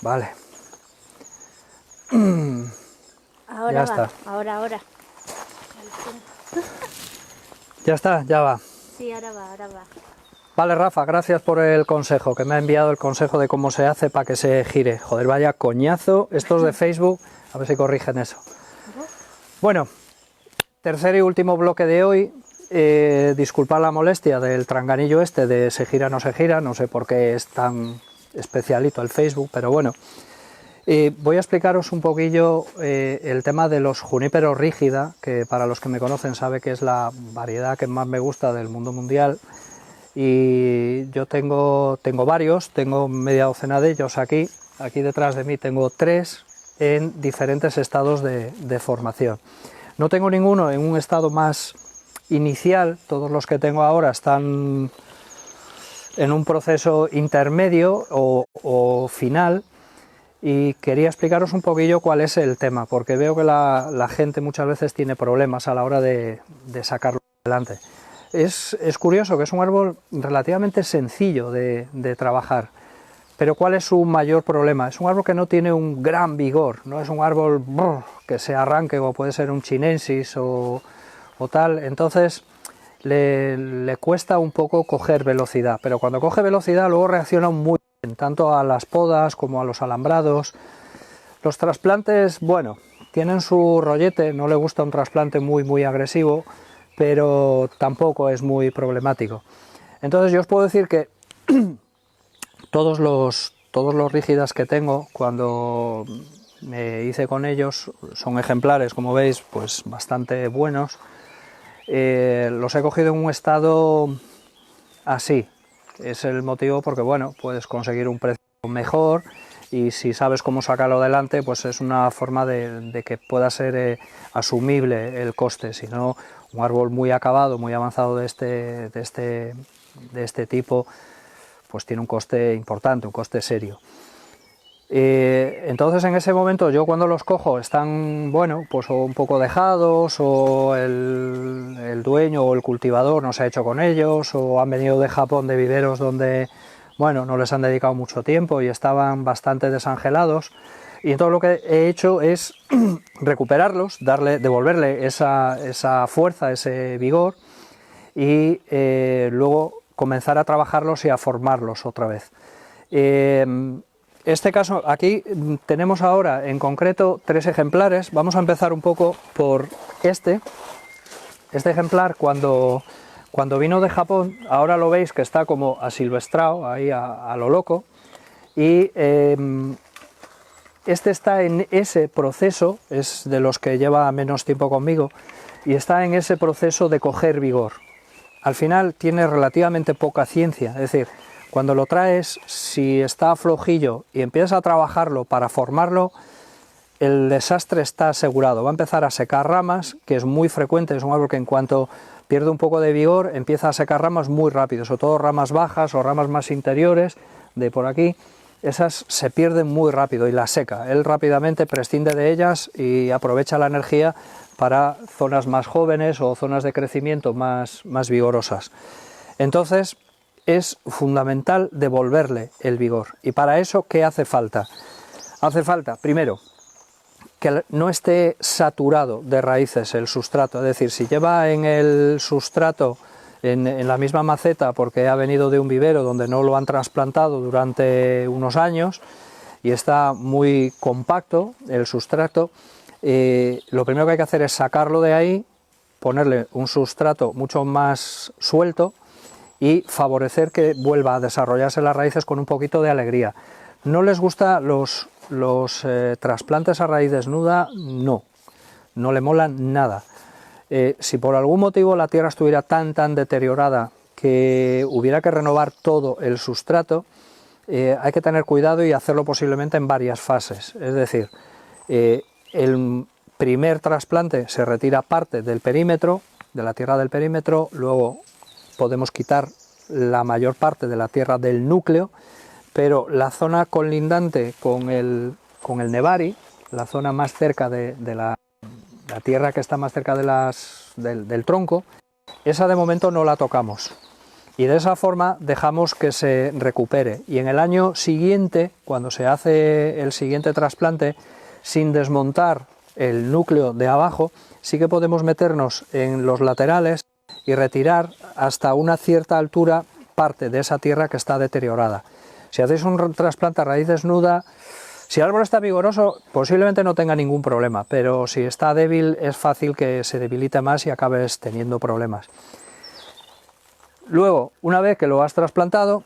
Vale. Ahora Ya va, está. ahora. Ya está, ya va. Sí, ahora va. Vale, Rafa, gracias por el consejo, que me ha enviado el consejo de cómo se hace para que se gire. Joder, vaya coñazo, estos de Facebook, a ver si corrigen eso. Bueno, tercer y último bloque de hoy. Disculpad la molestia del tranganillo este de se gira, no sé por qué es tan especialito el Facebook, pero bueno. Voy a explicaros un poquillo el tema de los juníperos rígida, que para los que me conocen sabe que es la variedad que más me gusta del mundo mundial. Y yo tengo varios, tengo media docena de ellos aquí detrás de mí tengo 3 en diferentes estados de formación. No tengo ninguno en un estado más inicial, todos los que tengo ahora están en un proceso intermedio o final, y quería explicaros un poquillo cuál es el tema, porque veo que la gente muchas veces tiene problemas a la hora de sacarlo adelante. Es curioso que es un árbol relativamente sencillo de trabajar, pero ¿cuál es su mayor problema? Es un árbol que no tiene un gran vigor, no es un árbol que se arranque, como puede ser un chinensis o tal, entonces le cuesta un poco coger velocidad, pero cuando coge velocidad luego reacciona muy bien, tanto a las podas como a los alambrados. Los trasplantes, bueno, tienen su rollete, no le gusta un trasplante muy agresivo, pero tampoco es muy problemático. Entonces yo os puedo decir que todos los rígidas que tengo, cuando me hice con ellos, son ejemplares, como veis, pues bastante buenos. Los he cogido en un estado así. Es el motivo porque, bueno, puedes conseguir un precio mejor, y si sabes cómo sacarlo adelante, pues es una forma de que pueda ser asumible el coste. Si no, un árbol muy acabado, muy avanzado de este tipo, pues tiene un coste importante, un coste serio. Entonces en ese momento yo cuando los cojo están, bueno, pues o un poco dejados, o el dueño o el cultivador no se ha hecho con ellos, o han venido de Japón de viveros donde, bueno, no les han dedicado mucho tiempo y estaban bastante desangelados, y entonces lo que he hecho es recuperarlos, devolverle esa fuerza, ese vigor, y luego comenzar a trabajarlos y a formarlos otra vez. Este caso, aquí tenemos ahora en concreto 3 ejemplares. Vamos a empezar un poco por este ejemplar. Cuando vino de Japón, ahora lo veis que está como asilvestrado, ahí a lo loco, y este está en ese proceso, es de los que lleva menos tiempo conmigo, y está en ese proceso de coger vigor. Al final tiene relativamente poca ciencia, es decir, cuando lo traes, si está flojillo y empiezas a trabajarlo para formarlo, el desastre está asegurado. Va a empezar a secar ramas, que es muy frecuente, es un árbol que en cuanto pierde un poco de vigor, empieza a secar ramas muy rápido, sobre todo ramas bajas o ramas más interiores, de por aquí, esas se pierden muy rápido y las seca. Él rápidamente prescinde de ellas y aprovecha la energía para zonas más jóvenes o zonas de crecimiento más vigorosas. Entonces es fundamental devolverle el vigor, y para eso ¿qué hace falta? Hace falta, primero, que no esté saturado de raíces el sustrato, es decir, si lleva en el sustrato, en la misma maceta, porque ha venido de un vivero donde no lo han trasplantado durante unos años y está muy compacto el sustrato, lo primero que hay que hacer es sacarlo de ahí, ponerle un sustrato mucho más suelto y favorecer que vuelva a desarrollarse las raíces con un poquito de alegría. ¿No les gusta los trasplantes a raíz desnuda? No le molan nada. Si por algún motivo la tierra estuviera tan deteriorada que hubiera que renovar todo el sustrato, hay que tener cuidado y hacerlo posiblemente en varias fases. Es decir, el primer trasplante se retira parte del perímetro, de la tierra del perímetro, luego podemos quitar la mayor parte de la tierra del núcleo, pero la zona colindante con el nevari, la zona más cerca de la tierra que está más cerca del tronco, esa de momento no la tocamos. y de esa forma dejamos que se recupere. Y en el año siguiente, cuando se hace el siguiente trasplante, sin desmontar el núcleo de abajo, sí que podemos meternos en los laterales y retirar hasta una cierta altura parte de esa tierra que está deteriorada. Si hacéis un trasplante a raíz desnuda, si el árbol está vigoroso, posiblemente no tenga ningún problema, pero si está débil es fácil que se debilite más y acabes teniendo problemas. Luego, una vez que lo has trasplantado,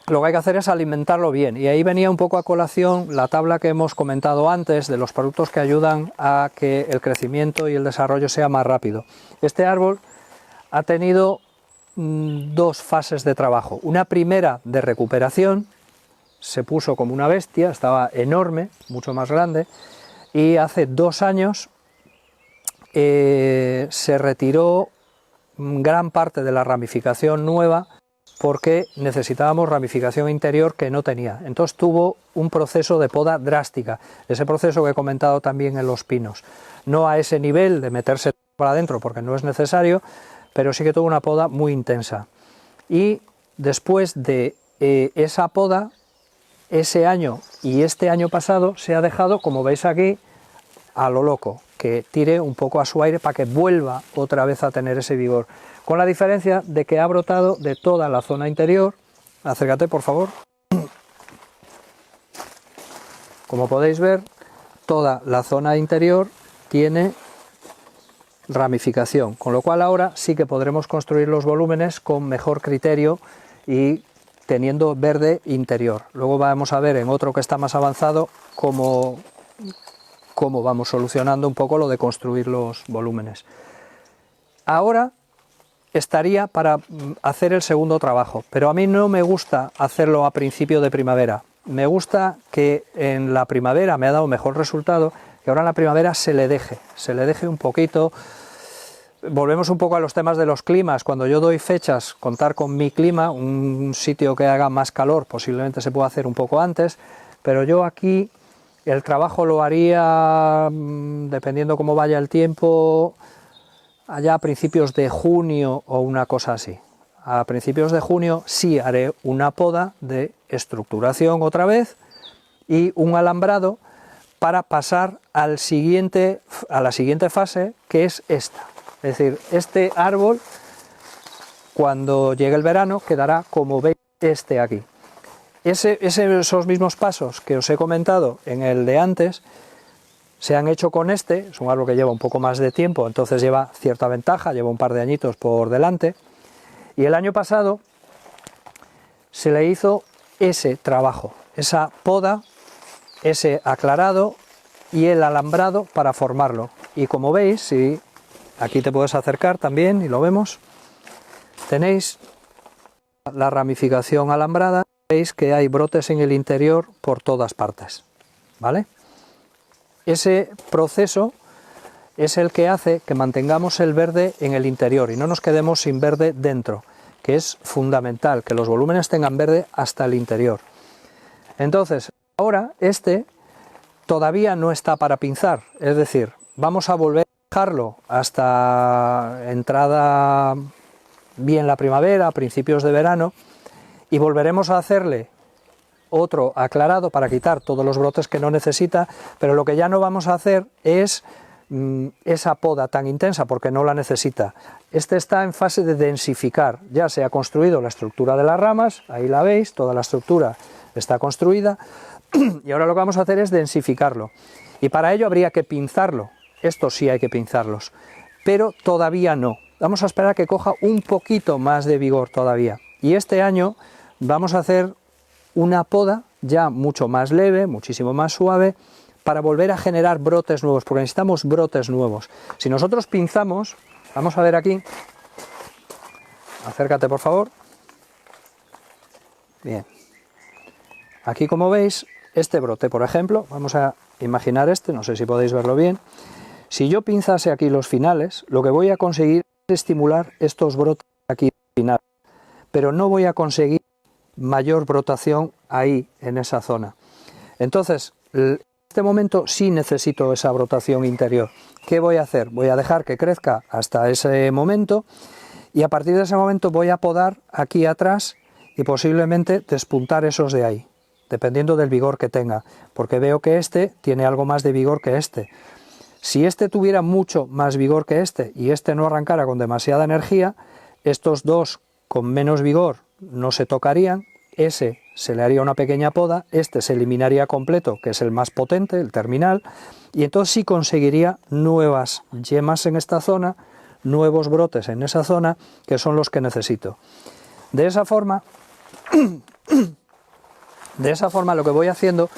lo que hay que hacer es alimentarlo bien, y ahí venía un poco a colación la tabla que hemos comentado antes de los productos que ayudan a que el crecimiento y el desarrollo sea más rápido. Este árbol ha tenido dos fases de trabajo. Una primera de recuperación, se puso como una bestia, estaba enorme, mucho más grande, y hace 2 años se retiró gran parte de la ramificación nueva porque necesitábamos ramificación interior que no tenía. Entonces tuvo un proceso de poda drástica, ese proceso que he comentado también en los pinos. No a ese nivel de meterse para adentro porque no es necesario, pero sí que tuvo una poda muy intensa. Y después de esa poda, ese año y este año pasado se ha dejado, como veis aquí, a lo loco, que tire un poco a su aire para que vuelva otra vez a tener ese vigor, con la diferencia de que ha brotado de toda la zona interior. Acércate, por favor. Como podéis ver, toda la zona interior tiene ramificación, con lo cual ahora sí que podremos construir los volúmenes con mejor criterio y teniendo verde interior. Luego vamos a ver en otro que está más avanzado cómo vamos solucionando un poco lo de construir los volúmenes. Ahora estaría para hacer el segundo trabajo, pero a mí no me gusta hacerlo a principio de primavera. Me gusta que en la primavera, me ha dado mejor resultado, que ahora en la primavera se le deje un poquito. Volvemos un poco a los temas de los climas. Cuando yo doy fechas, contar con mi clima, un sitio que haga más calor posiblemente se pueda hacer un poco antes, pero yo aquí el trabajo lo haría, dependiendo cómo vaya el tiempo, allá a principios de junio o una cosa así. A principios de junio sí haré una poda de estructuración otra vez y un alambrado para pasar a la siguiente fase, que es esta. Es decir, este árbol, cuando llegue el verano, quedará como veis este aquí. Esos mismos pasos que os he comentado en el de antes, se han hecho con este. Es un árbol que lleva un poco más de tiempo, entonces lleva cierta ventaja, lleva un par de añitos por delante. Y el año pasado se le hizo ese trabajo, esa poda, ese aclarado y el alambrado para formarlo. Y como veis, si aquí te puedes acercar también y lo vemos, tenéis la ramificación alambrada, veis que hay brotes en el interior por todas partes, ¿vale? Ese proceso es el que hace que mantengamos el verde en el interior y no nos quedemos sin verde dentro, que es fundamental, que los volúmenes tengan verde hasta el interior. Entonces, ahora este todavía no está para pinzar, es decir, vamos a volver a dejarlo hasta entrada bien la primavera, a principios de verano, y volveremos a hacerle otro aclarado para quitar todos los brotes que no necesita, pero lo que ya no vamos a hacer es esa poda tan intensa porque no la necesita. Este está en fase de densificar, ya se ha construido la estructura de las ramas, ahí la veis, toda la estructura está construida, y ahora lo que vamos a hacer es densificarlo, y para ello habría que pinzarlo. Estos sí hay que pinzarlos, pero todavía no. Vamos a esperar a que coja un poquito más de vigor todavía, y este año vamos a hacer una poda ya mucho más leve, muchísimo más suave, para volver a generar brotes nuevos, porque necesitamos brotes nuevos. Si nosotros pinzamos, vamos a ver aquí, acércate por favor, bien, aquí como veis, este brote por ejemplo, vamos a imaginar este, no sé si podéis verlo bien, si yo pinzase aquí los finales, lo que voy a conseguir es estimular estos brotes aquí finales, pero no voy a conseguir mayor brotación ahí en esa zona. Entonces, en este momento sí necesito esa brotación interior. ¿Qué voy a hacer? Voy a dejar que crezca hasta ese momento y a partir de ese momento voy a podar aquí atrás y posiblemente despuntar esos de ahí, dependiendo del vigor que tenga, porque veo que este tiene algo más de vigor que este. Si este tuviera mucho más vigor que este y este no arrancara con demasiada energía, estos dos con menos vigor no se tocarían, ese se le haría una pequeña poda, este se eliminaría completo, que es el más potente, el terminal, y entonces sí conseguiría nuevas yemas en esta zona, nuevos brotes en esa zona, que son los que necesito. De esa forma lo que voy haciendo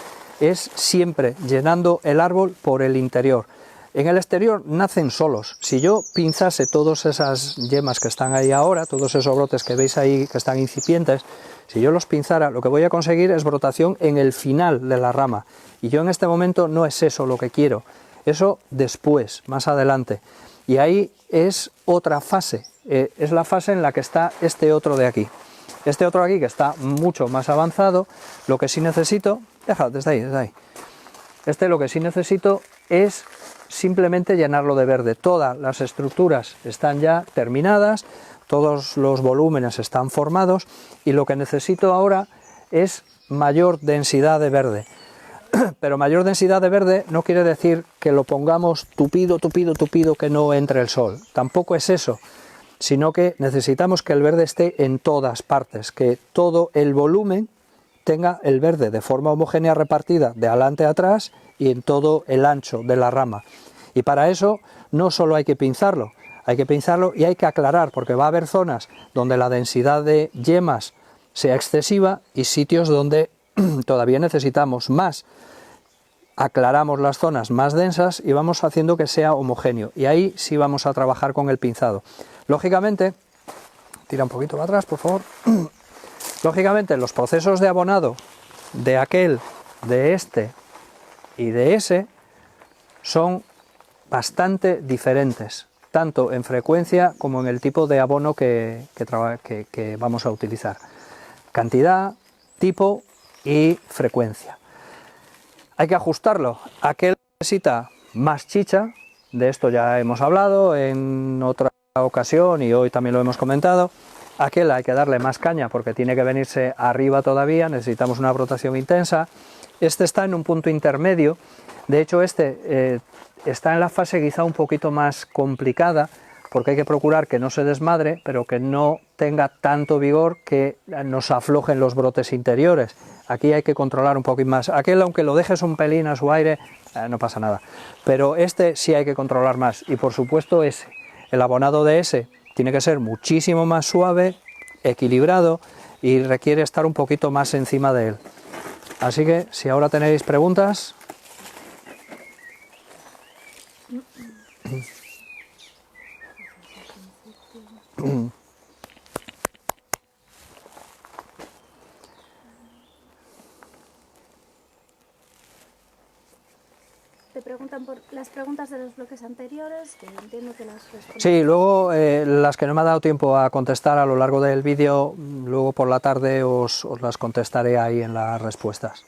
es siempre llenando el árbol por el interior. En el exterior nacen solos. Si yo pinzase todas esas yemas que están ahí ahora, todos esos brotes que veis ahí que están incipientes, si yo los pinzara, lo que voy a conseguir es brotación en el final de la rama. Y yo en este momento no es eso lo que quiero, eso después, más adelante. Y ahí es otra fase, es la fase en la que está este otro de aquí. Este otro aquí que está mucho más avanzado, lo que sí necesito, desde ahí. Lo que sí necesito es simplemente llenarlo de verde. Todas las estructuras están ya terminadas, todos los volúmenes están formados y lo que necesito ahora es mayor densidad de verde. Pero mayor densidad de verde no quiere decir que lo pongamos tupido, que no entre el sol. Tampoco es eso, sino que necesitamos que el verde esté en todas partes, que todo el volumen tenga el verde de forma homogénea repartida de adelante a atrás y en todo el ancho de la rama. Y para eso no solo hay que pinzarlo y hay que aclarar, porque va a haber zonas donde la densidad de yemas sea excesiva y sitios donde todavía necesitamos más. Aclaramos las zonas más densas y vamos haciendo que sea homogéneo, y ahí sí vamos a trabajar con el pinzado. Lógicamente, tira un poquito para atrás, por favor. Lógicamente, los procesos de abonado de aquel, de este y de ese son bastante diferentes, tanto en frecuencia como en el tipo de abono que vamos a utilizar. Cantidad, tipo y frecuencia. Hay que ajustarlo. Aquel necesita más chicha, de esto ya hemos hablado en otra ocasión y hoy también lo hemos comentado. Aquel hay que darle más caña porque tiene que venirse arriba todavía, necesitamos una brotación intensa. Este está en un punto intermedio, de hecho este está en la fase quizá un poquito más complicada porque hay que procurar que no se desmadre, pero que no tenga tanto vigor que nos aflojen los brotes interiores. Aquí hay que controlar un poquito más. Aquel, aunque lo dejes un pelín a su aire, no pasa nada. Pero este sí hay que controlar más. Y por supuesto ese. El abonado de ese tiene que ser muchísimo más suave, equilibrado y requiere estar un poquito más encima de él. Así que si ahora tenéis preguntas... Te preguntan por las preguntas de los bloques anteriores, que entiendo que las respondes. Sí, luego las que no me ha dado tiempo a contestar a lo largo del vídeo, luego por la tarde os las contestaré ahí en las respuestas.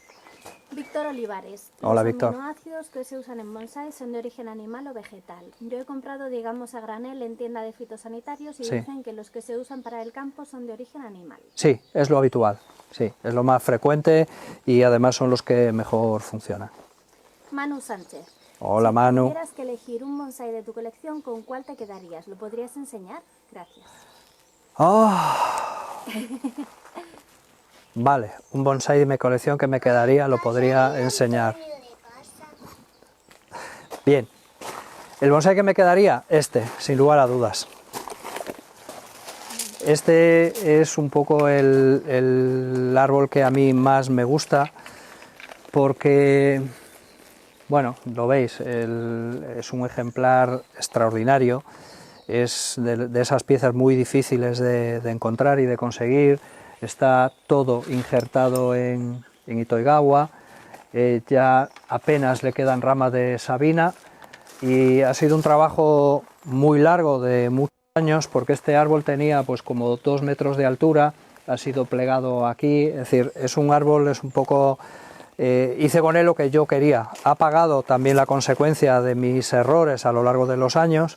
Víctor Olivares. Hola, Los Víctor. aminoácidos que se usan en bonsái son de origen animal o vegetal. Yo he comprado, digamos, a granel en tienda de fitosanitarios y Sí. dicen que los que se usan para el campo son de origen animal. Sí, es lo habitual, sí, es lo más frecuente y además son los que mejor funcionan. Manu Sánchez. Hola, Si Manu. tuvieras que elegir un bonsái de tu colección, ¿con cuál te quedarías? ¿Lo podrías enseñar? Gracias. Vale, un bonsái de mi colección que me quedaría, lo podría enseñar. Bien, el bonsái que me quedaría, este, sin lugar a dudas. Este es un poco el árbol que a mí más me gusta porque, bueno, lo veis, es un ejemplar extraordinario, es de esas piezas muy difíciles de encontrar y de conseguir. Está todo injertado en Itoigawa, ya apenas le quedan ramas de sabina y ha sido un trabajo muy largo de muchos años porque este árbol tenía pues como 2 metros de altura, ha sido plegado aquí, es decir, es un árbol, es un poco... hice con él lo que yo quería, ha pagado también la consecuencia de mis errores a lo largo de los años,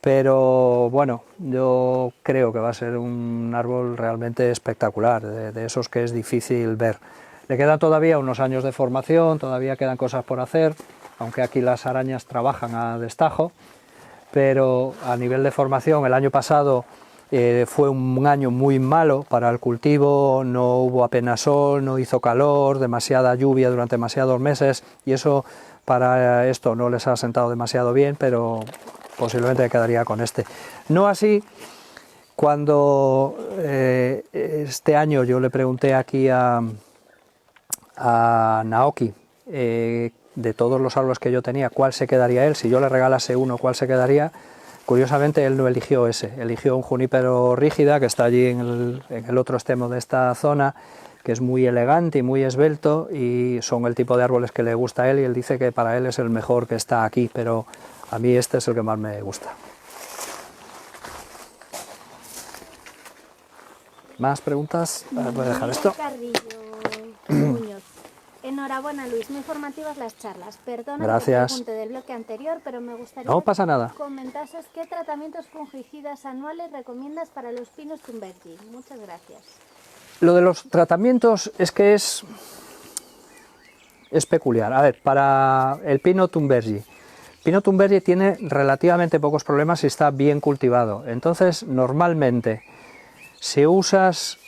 pero bueno, yo creo que va a ser un árbol realmente espectacular, de esos que es difícil ver. Le quedan todavía unos años de formación, todavía quedan cosas por hacer, aunque aquí las arañas trabajan a destajo, pero a nivel de formación el año pasado fue un año muy malo para el cultivo, no hubo apenas sol, no hizo calor, demasiada lluvia durante demasiados meses y eso para esto no les ha sentado demasiado bien, pero posiblemente quedaría con este. No así cuando este año yo le pregunté aquí a Naoki, de todos los árboles que yo tenía, cuál se quedaría él, si yo le regalase uno, cuál se quedaría. Curiosamente él no eligió ese, eligió un junípero rígida que está allí en el otro extremo de esta zona, que es muy elegante y muy esbelto y son el tipo de árboles que le gusta a él y él dice que para él es el mejor que está aquí, pero a mí este es el que más me gusta. ¿Más preguntas? Voy a dejar esto. Muñoz. Enhorabuena, Luis, muy formativas las charlas. Perdona Gracias. que te pregunte del bloque anterior, pero me gustaría No pasa nada. que comentases qué tratamientos fungicidas anuales recomiendas para los pinos Thunbergi. Muchas gracias. Lo de los tratamientos es que es peculiar. A ver, para el pino Thunbergi tiene relativamente pocos problemas si está bien cultivado. Entonces, normalmente, si usas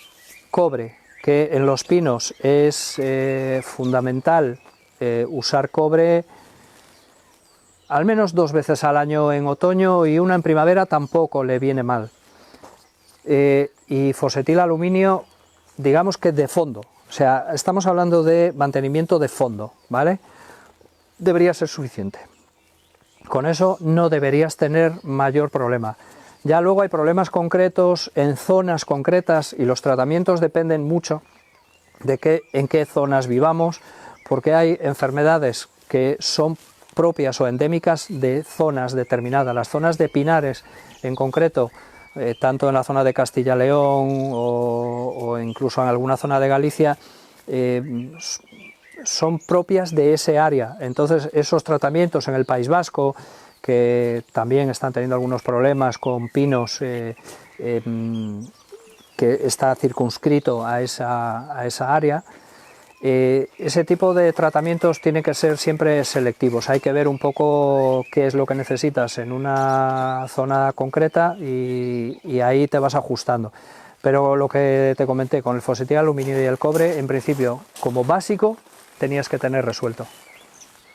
cobre, que en los pinos es fundamental usar cobre al menos 2 veces al año en otoño y una en primavera tampoco le viene mal. Y fosfatil aluminio, digamos que de fondo, o sea, estamos hablando de mantenimiento de fondo, ¿vale? Debería ser suficiente. Con eso no deberías tener mayor problema. Ya luego hay problemas concretos en zonas concretas y los tratamientos dependen mucho de en qué zonas vivamos, porque hay enfermedades que son propias o endémicas de zonas determinadas. Las zonas de pinares en concreto, tanto en la zona de Castilla-León o incluso en alguna zona de Galicia, son propias de ese área. Entonces esos tratamientos en el País Vasco, que también están teniendo algunos problemas con pinos, que está circunscrito a esa área, ese tipo de tratamientos tienen que ser siempre selectivos. Hay que ver un poco qué es lo que necesitas en una zona concreta y ahí te vas ajustando. Pero lo que te comenté con el fosfatil aluminio y el cobre, en principio, como básico, tenías que tener resuelto.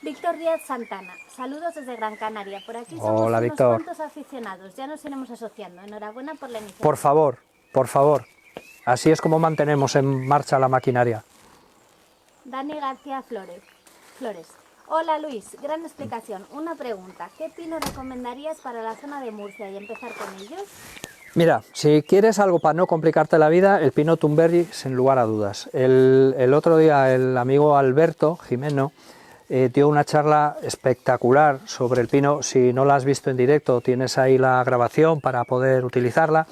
Víctor Díaz Santana, saludos desde Gran Canaria. Por aquí somos Hola, unos Víctor. cuantos aficionados, ya nos iremos asociando. Enhorabuena por la iniciativa. Por favor, así es como mantenemos en marcha la maquinaria. Dani García Flores. Hola Luis, gran explicación. Una pregunta, ¿qué pino recomendarías para la zona de Murcia y empezar con ellos? Mira, si quieres algo para no complicarte la vida, el pino Thunbergi, sin lugar a dudas. El otro día el amigo Alberto Jimeno dio una charla espectacular sobre el pino. Si no la has visto en directo, tienes ahí la grabación para poder utilizarla,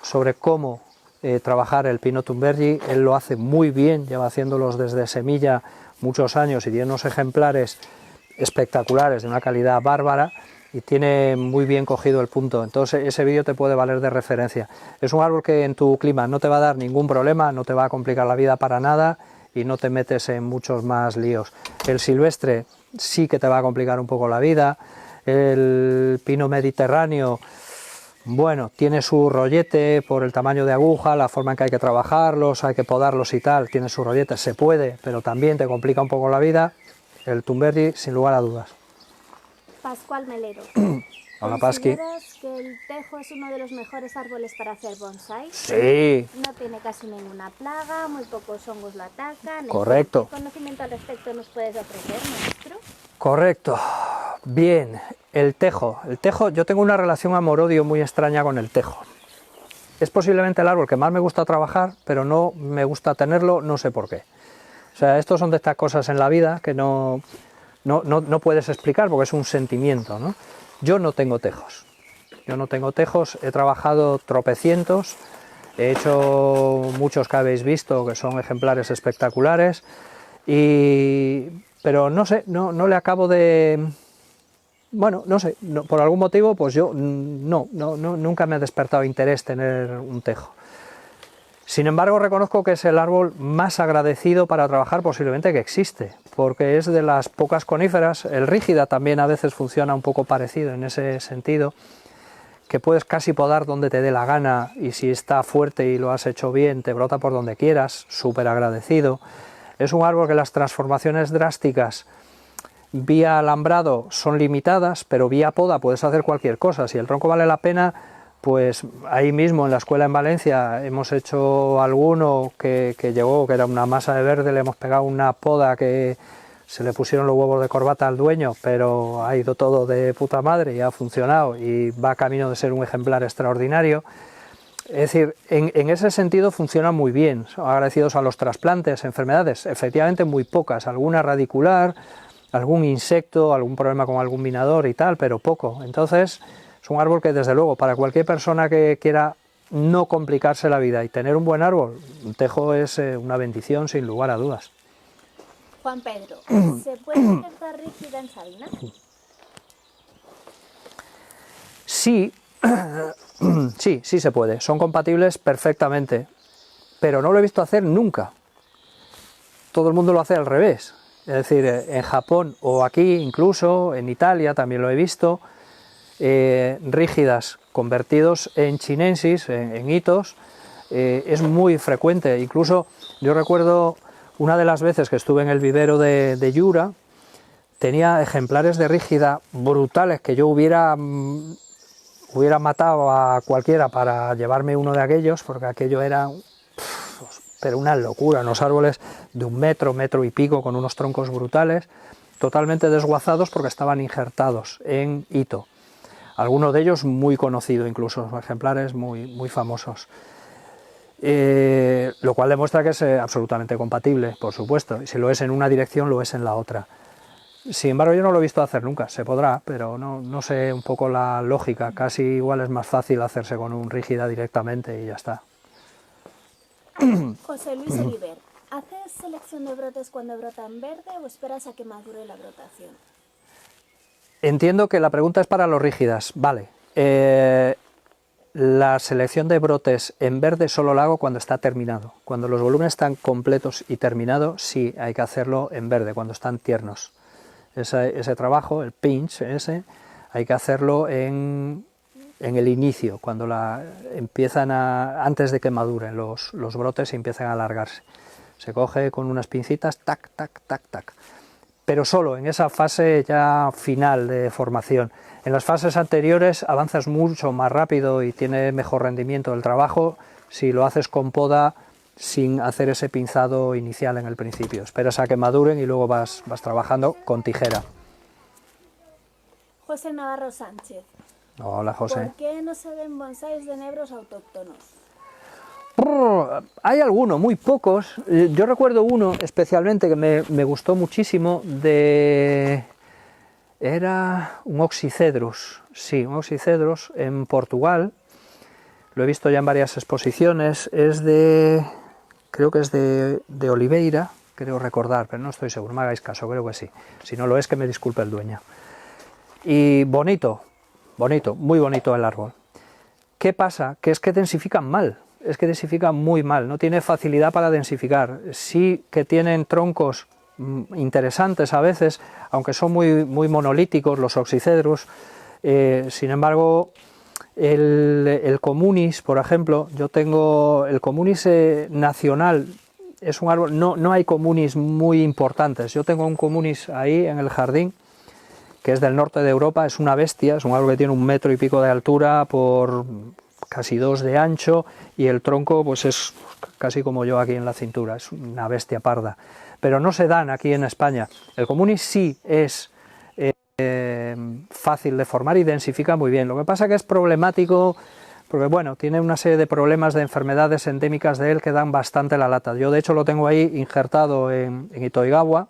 sobre cómo trabajar el pino Thunbergi. Él lo hace muy bien, lleva haciéndolos desde semilla muchos años y tiene unos ejemplares espectaculares de una calidad bárbara y tiene muy bien cogido el punto. Entonces ese vídeo te puede valer de referencia. Es un árbol que en tu clima no te va a dar ningún problema, no te va a complicar la vida para nada y no te metes en muchos más líos. El silvestre sí que te va a complicar un poco la vida. El pino mediterráneo, bueno, tiene su rollete por el tamaño de aguja, la forma en que hay que trabajarlos, hay que podarlos y tal, tiene su rollete, se puede, pero también te complica un poco la vida. El Thunbergi, sin lugar a dudas. Pascual Melero. Hola, Pasqui. ¿Consideras que el tejo es uno de los mejores árboles para hacer bonsai? Sí. No tiene casi ninguna plaga, muy pocos hongos lo atacan. Correcto. ¿Qué conocimiento al respecto nos puedes ofrecer, maestro? Correcto. Bien, el tejo. Yo tengo una relación amor-odio muy extraña con el tejo. Es posiblemente el árbol que más me gusta trabajar, pero no me gusta tenerlo, no sé por qué. O sea, estos son de estas cosas en la vida que no puedes explicar porque es un sentimiento, ¿no? Yo no tengo tejos. He trabajado tropecientos, he hecho muchos que habéis visto, que son ejemplares espectaculares, pero no sé, no le acabo de bueno, no sé, por algún motivo, pues yo nunca me ha despertado interés tener un tejo. Sin embargo, reconozco que es el árbol más agradecido para trabajar posiblemente que existe, porque es de las pocas coníferas. El rígida también a veces funciona un poco parecido en ese sentido, que puedes casi podar donde te dé la gana y si está fuerte y lo has hecho bien, te brota por donde quieras, súper agradecido. Es un árbol que las transformaciones drásticas vía alambrado son limitadas, pero vía poda puedes hacer cualquier cosa. Si el tronco vale la pena, pues ahí mismo en la escuela en Valencia hemos hecho alguno que llegó, que era una masa de verde, le hemos pegado una poda que se le pusieron los huevos de corbata al dueño, pero ha ido todo de puta madre y ha funcionado y va camino de ser un ejemplar extraordinario. Es decir, en ese sentido funciona muy bien. Son agradecidos a los trasplantes, enfermedades, efectivamente muy pocas, alguna radicular, algún insecto, algún problema con algún minador y tal, pero poco. Entonces es un árbol que desde luego para cualquier persona que quiera no complicarse la vida y tener un buen árbol, un tejo es una bendición sin lugar a dudas. Juan Pedro, ¿se puede injertar rígida en sabina? Sí, sí se puede, son compatibles perfectamente, pero no lo he visto hacer nunca. Todo el mundo lo hace al revés, es decir, en Japón o aquí incluso, en Italia también lo he visto, rígidas convertidos en chinensis, en hitos, es muy frecuente. Incluso yo recuerdo una de las veces que estuve en el vivero de Yura, tenía ejemplares de rígida brutales que yo hubiera matado a cualquiera para llevarme uno de aquellos, porque aquello era pero una locura, unos árboles de 1 metro, metro y pico, con unos troncos brutales, totalmente desguazados porque estaban injertados en hito. Algunos de ellos muy conocidos, incluso ejemplares muy famosos. Lo cual demuestra que es absolutamente compatible, por supuesto, y si lo es en una dirección, lo es en la otra. Sin embargo, yo no lo he visto hacer nunca, se podrá, pero no sé un poco la lógica, casi igual es más fácil hacerse con un rígida directamente y ya está. José Luis Oliver, ¿haces selección de brotes cuando brotan verde o esperas a que madure la brotación? Entiendo que la pregunta es para los rígidas, vale. La selección de brotes en verde solo la hago cuando está terminado. Cuando los volúmenes están completos y terminados, sí hay que hacerlo en verde, cuando están tiernos. Ese trabajo, el pinch ese, hay que hacerlo en el inicio, cuando empiezan antes de que maduren los brotes y empiezan a alargarse. Se coge con unas pincitas, tac, tac, tac, tac. Pero solo en esa fase ya final de formación. En las fases anteriores avanzas mucho más rápido y tiene mejor rendimiento el trabajo si lo haces con poda sin hacer ese pinzado inicial en el principio. Esperas a que maduren y luego vas trabajando con tijera. José Navarro Sánchez. Hola, José. ¿Por qué no se ven bonsáis de enebros autóctonos? Hay algunos, muy pocos. Yo recuerdo uno especialmente que me gustó muchísimo, era un Oxycedrus, sí, un Oxycedrus en Portugal. Lo he visto ya en varias exposiciones, creo que es de Oliveira, creo recordar, pero no estoy seguro, me hagáis caso, creo que sí. Si no lo es, que me disculpe el dueño. Y bonito, muy bonito el árbol. ¿Qué pasa? Que es que densifican mal. Es que densifican muy mal, no tiene facilidad para densificar. Sí que tienen troncos interesantes a veces, aunque son muy monolíticos los Oxycedrus. Sin embargo, el Comunis, por ejemplo, yo tengo el Comunis nacional, es un árbol, no hay Comunis muy importantes. Yo tengo un Comunis ahí en el jardín, que es del norte de Europa, es una bestia, es un árbol que tiene 1 metro y pico de altura por casi 2 de ancho, y el tronco pues es casi como yo aquí en la cintura, es una bestia parda, pero no se dan aquí en España. El Comunis sí es fácil de formar y densifica muy bien. Lo que pasa que es problemático porque bueno, tiene una serie de problemas de enfermedades endémicas de él que dan bastante la lata. Yo de hecho lo tengo ahí injertado en Itoigawa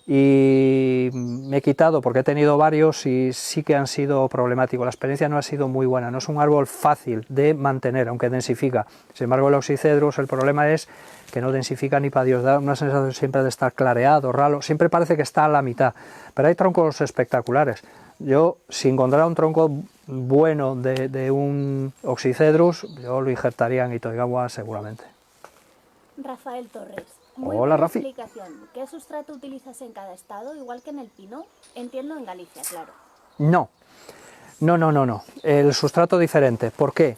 y me he quitado porque he tenido varios y sí que han sido problemáticos. La experiencia no ha sido muy buena, no es un árbol fácil de mantener, aunque densifica. Sin embargo, el Oxycedrus, el problema es que no densifica ni para Dios, da una sensación siempre de estar clareado, ralo, siempre parece que está a la mitad, pero hay troncos espectaculares. Yo, si encontrara un tronco bueno de un Oxycedrus, yo lo injertaría en Itoigawa seguramente. Rafael Torres. Hola, Buena Rafi. explicación. ¿Qué sustrato utilizas en cada estado, igual que en el pino? Entiendo en Galicia, claro. No. El sustrato diferente. ¿Por qué?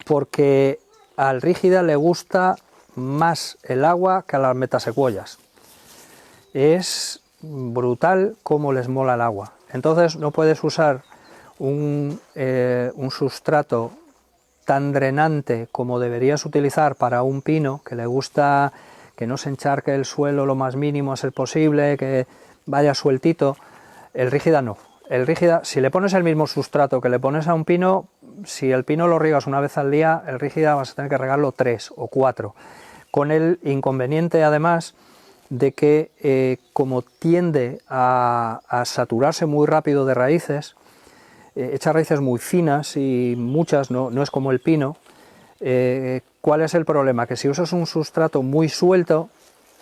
Porque al rígida le gusta más el agua que a las metasecuoyas. Es brutal cómo les mola el agua. Entonces no puedes usar un sustrato tan drenante como deberías utilizar para un pino, que le gusta que no se encharque el suelo lo más mínimo a ser posible, que vaya sueltito. El rígida no. El rígida, si le pones el mismo sustrato que le pones a un pino, si el pino lo riegas una vez al día, el rígida vas a tener que regarlo 3 o 4. Con el inconveniente además de que como tiende a saturarse muy rápido de raíces, echa raíces muy finas y muchas, no es como el pino. ¿Cuál es el problema? Que si usas un sustrato muy suelto,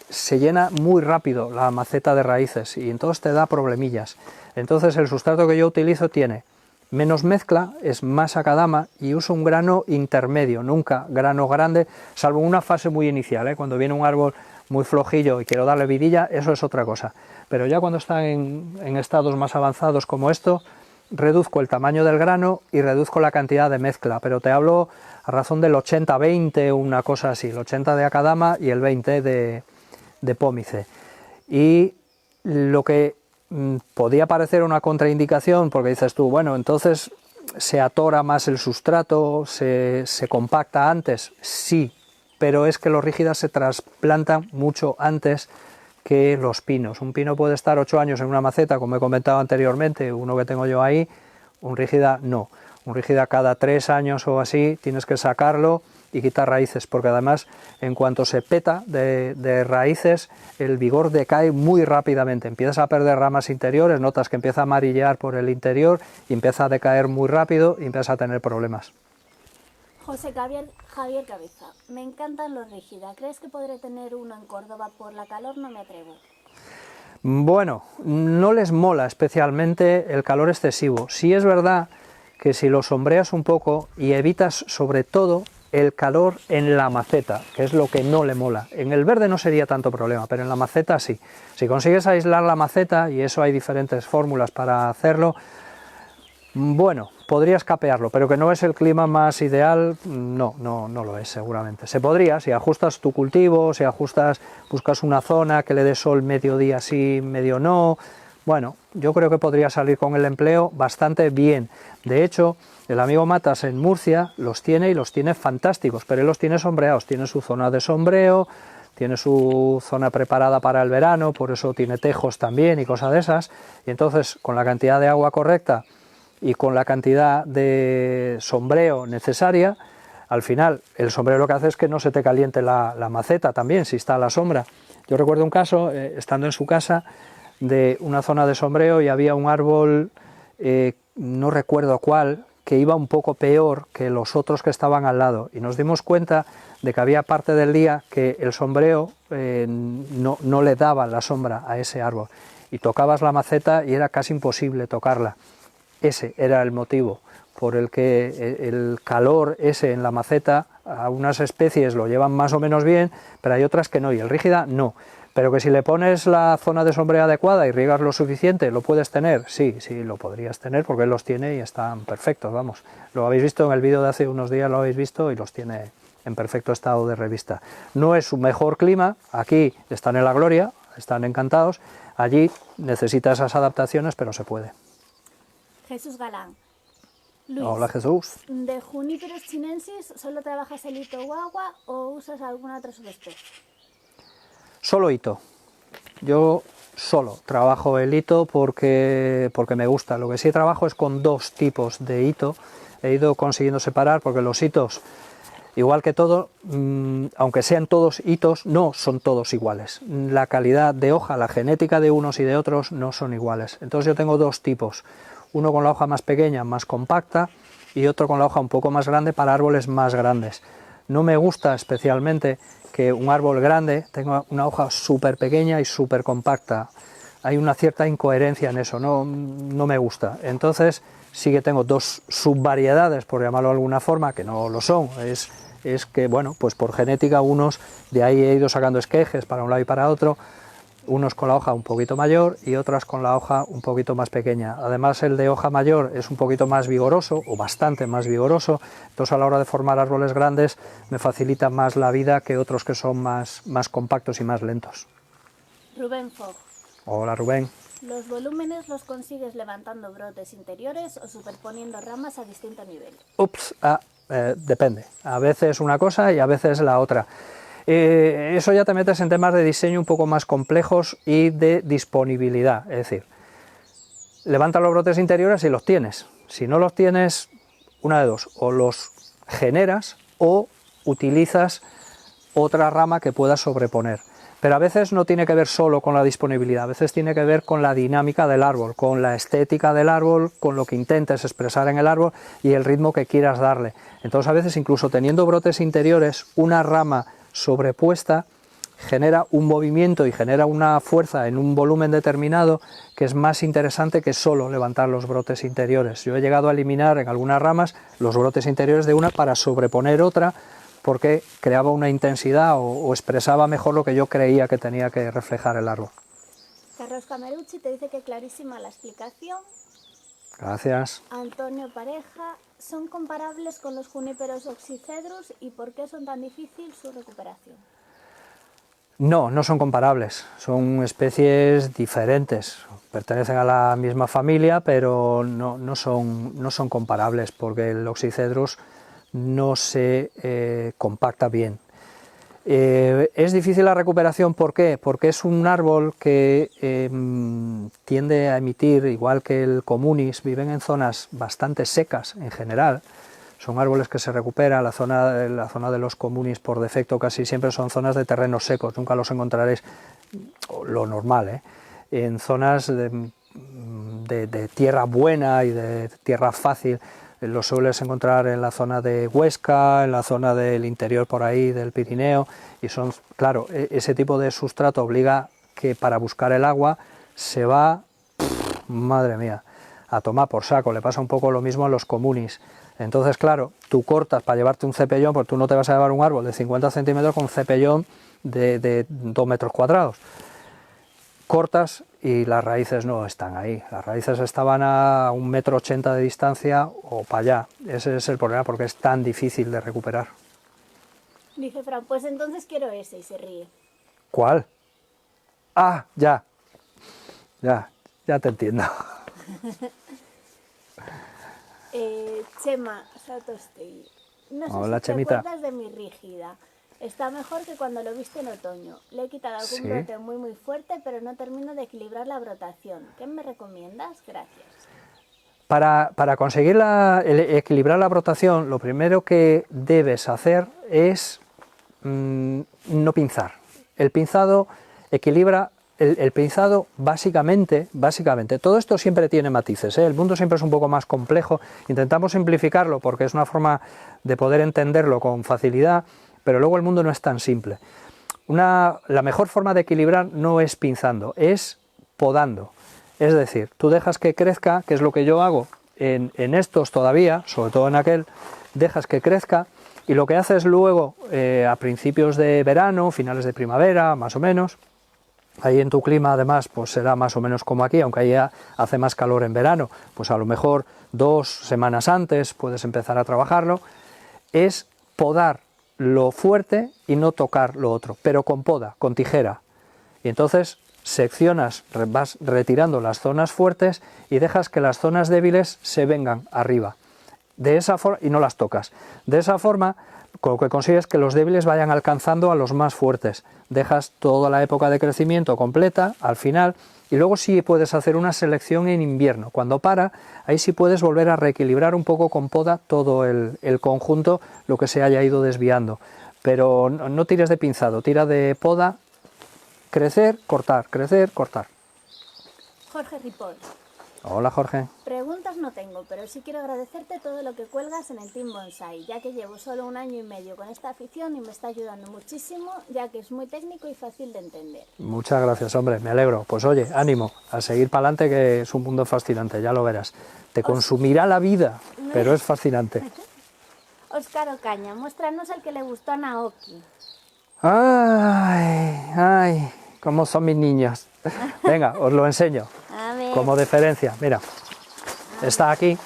se llena muy rápido la maceta de raíces y entonces te da problemillas. Entonces el sustrato que yo utilizo tiene menos mezcla, es más akadama y uso un grano intermedio, nunca grano grande, salvo una fase muy inicial, cuando viene un árbol muy flojillo y quiero darle vidilla, eso es otra cosa. Pero ya cuando están en estados más avanzados como esto, reduzco el tamaño del grano y reduzco la cantidad de mezcla, pero te hablo a razón del 80-20, una cosa así, el 80 de akadama y el 20 de pómice. Y lo que podía parecer una contraindicación, porque dices tú, bueno, entonces se atora más el sustrato, se compacta antes, sí, pero es que los rígidas se trasplantan mucho antes que los pinos. Un pino puede estar 8 años en una maceta, como he comentado anteriormente, uno que tengo yo ahí, un rígida no. Un rígida cada 3 años o así tienes que sacarlo y quitar raíces, porque además en cuanto se peta de raíces, el vigor decae muy rápidamente, empiezas a perder ramas interiores, notas que empieza a amarillear por el interior y empieza a decaer muy rápido y empiezas a tener problemas. José Javier Cabeza. Me encantan los rígida. ¿Crees que podré tener uno en Córdoba? Por la calor no me atrevo. Bueno, no les mola especialmente el calor excesivo. Sí es verdad que si lo sombreas un poco y evitas sobre todo el calor en la maceta, que es lo que no le mola. En el verde no sería tanto problema, pero en la maceta sí. Si consigues aislar la maceta, y eso hay diferentes fórmulas para hacerlo, bueno, podrías capearlo, pero que no es el clima más ideal, no lo es seguramente. Se podría, si ajustas tu cultivo, si buscas una zona que le dé sol medio día sí, medio no. Bueno, yo creo que podría salir con el empleo bastante bien. De hecho, el amigo Matas en Murcia los tiene y los tiene fantásticos, pero él los tiene sombreados, tiene su zona de sombreo, tiene su zona preparada para el verano, por eso tiene tejos también y cosas de esas, y entonces con la cantidad de agua correcta y con la cantidad de sombreo necesaria, al final el sombrero lo que hace es que no se te caliente la maceta también, si está a la sombra. Yo recuerdo un caso, estando en su casa, de una zona de sombreo y había un árbol, no recuerdo cuál, que iba un poco peor que los otros que estaban al lado, y nos dimos cuenta de que había parte del día que el sombreo no le daba la sombra a ese árbol, y tocabas la maceta y era casi imposible tocarla. Ese era el motivo por el que el calor ese en la maceta, a unas especies lo llevan más o menos bien, pero hay otras que no, y el rígida no. Pero que si le pones la zona de sombreo adecuada y riegas lo suficiente, ¿lo puedes tener? Sí, lo podrías tener porque él los tiene y están perfectos, vamos. Lo habéis visto en el vídeo de hace unos días, lo habéis visto y los tiene en perfecto estado de revista. No es su mejor clima, aquí están en la gloria, están encantados, allí necesita esas adaptaciones, pero se puede. Jesús Galán. Luis, hola Jesús. ¿De Juniperus chinensis solo trabajas el Itoigawa o usas alguna otra subespecie? Solo hito. Yo solo trabajo el hito porque me gusta. Lo que sí trabajo es con 2 tipos de hito. He ido consiguiendo separar porque los hitos, igual que todo, aunque sean todos hitos, no son todos iguales. La calidad de hoja, la genética de unos y de otros no son iguales. Entonces yo tengo 2 tipos. Uno con la hoja más pequeña, más compacta, y otro con la hoja un poco más grande para árboles más grandes. No me gusta especialmente que un árbol grande tenga una hoja súper pequeña y súper compacta. hay una cierta incoherencia en eso, no me gusta. Entonces sí que tengo dos subvariedades, por llamarlo de alguna forma, que no lo son, es que, bueno, pues por genética unos, de ahí he ido sacando esquejes para un lado y para otro, unos con la hoja un poquito mayor y otras con la hoja un poquito más pequeña. Además el de hoja mayor es un poquito más vigoroso, o bastante más vigoroso, entonces a la hora de formar árboles grandes me facilita más la vida que otros que son más compactos y más lentos. Rubén Fogg. Hola Rubén. ¿Los volúmenes los consigues levantando brotes interiores o superponiendo ramas a distinto nivel? Ups, depende. A veces una cosa y a veces la otra. Eso ya te metes en temas de diseño un poco más complejos y de disponibilidad. Es decir, levanta los brotes interiores si los tienes. Si no los tienes, una de dos. O los generas o utilizas otra rama que puedas sobreponer. Pero a veces no tiene que ver solo con la disponibilidad, a veces tiene que ver con la dinámica del árbol, con la estética del árbol, con lo que intentes expresar en el árbol y el ritmo que quieras darle. Entonces a veces incluso teniendo brotes interiores, una rama sobrepuesta genera un movimiento y genera una fuerza en un volumen determinado que es más interesante que solo levantar los brotes interiores. Yo he llegado a eliminar en algunas ramas los brotes interiores de una para sobreponer otra, porque creaba una intensidad o expresaba mejor lo que yo creía que tenía que reflejar el árbol. Carlos Camerucci te dice que clarísima la explicación. Gracias. Antonio Pareja, ¿son comparables con los juníperos oxycedrus y por qué son tan difícil su recuperación? No, no son comparables, son especies diferentes, pertenecen a la misma familia, pero no son comparables porque el oxycedrus no se compacta bien. Es difícil la recuperación, ¿por qué? Porque es un árbol que tiende a emitir, igual que el comunis, viven en zonas bastante secas en general, son árboles que se recuperan, la zona de los comunis por defecto casi siempre son zonas de terrenos secos, nunca los encontraréis, lo normal, en zonas de tierra buena y de tierra fácil. Los sueles encontrar en la zona de Huesca, en la zona del interior por ahí, del Pirineo, y son, claro, ese tipo de sustrato obliga que para buscar el agua se va, madre mía, a tomar por saco. Le pasa un poco lo mismo a los comunis. Entonces, claro, tú cortas para llevarte un cepellón, porque tú no te vas a llevar un árbol de 50 centímetros con un cepellón de 2 metros cuadrados. Cortas y las raíces no están ahí, las raíces estaban a 1,80 m de distancia o para allá. Ese es el problema, porque es tan difícil de recuperar. Dice Fran, pues entonces quiero ese, y se ríe. ¿Cuál? Ah, ya te entiendo. Chema Satostegui, no sé Hola, si te Chemita. acuerdas de mi rígida. Está mejor que cuando lo viste en otoño. Le he quitado algún brote muy fuerte, pero no termino de equilibrar la brotación. ¿Qué me recomiendas? Gracias. Para conseguir equilibrar la brotación, lo primero que debes hacer es no pinzar. El pinzado equilibra. El pinzado básicamente, todo esto siempre tiene matices, el mundo siempre es un poco más complejo, intentamos simplificarlo porque es una forma de poder entenderlo con facilidad, pero luego el mundo no es tan simple. La mejor forma de equilibrar no es pinzando, es podando, es decir, tú dejas que crezca, que es lo que yo hago en estos todavía, sobre todo en aquel, dejas que crezca y lo que haces luego a principios de verano, finales de primavera, más o menos. Ahí en tu clima además pues será más o menos como aquí, aunque ahí hace más calor en verano, pues a lo mejor 2 semanas antes puedes empezar a trabajarlo, es podar lo fuerte y no tocar lo otro, pero con poda, con tijera. Y entonces seccionas, vas retirando las zonas fuertes y dejas que las zonas débiles se vengan arriba. De esa forma, y no las tocas. De esa forma, con lo que consigues que los débiles vayan alcanzando a los más fuertes. Dejas toda la época de crecimiento completa al final y luego sí puedes hacer una selección en invierno. Cuando para, ahí sí puedes volver a reequilibrar un poco con poda todo el conjunto, lo que se haya ido desviando. Pero no tires de pinzado, tira de poda, crecer, cortar, crecer, cortar. Jorge Ripoll, Hola, Jorge. Preguntas no tengo, pero sí quiero agradecerte todo lo que cuelgas en el Team Bonsai, ya que llevo solo 1 año y medio con esta afición y me está ayudando muchísimo, ya que es muy técnico y fácil de entender. Muchas gracias, hombre, me alegro. Pues oye, ánimo, a seguir para adelante, que es un mundo fascinante, ya lo verás. Te consumirá la vida, pero es fascinante. Óscar Ocaña, muéstranos el que le gustó a Naoki. Ay, cómo son mis niños. Venga, os lo enseño, A ver. como deferencia. Mira, está aquí,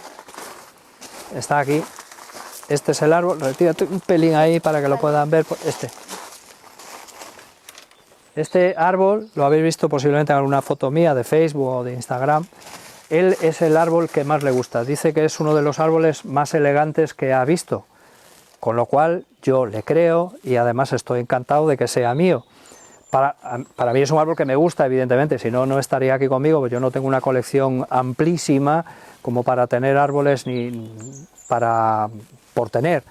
este es el árbol, retírate un pelín ahí para que lo puedan ver. Este árbol, lo habéis visto posiblemente en alguna foto mía de Facebook o de Instagram. Él es el árbol que más le gusta, dice que es uno de los árboles más elegantes que ha visto, con lo cual yo le creo y además estoy encantado de que sea mío. Para mí es un árbol que me gusta, evidentemente, si no, no estaría aquí conmigo, pues yo no tengo una colección amplísima como para tener árboles por tener.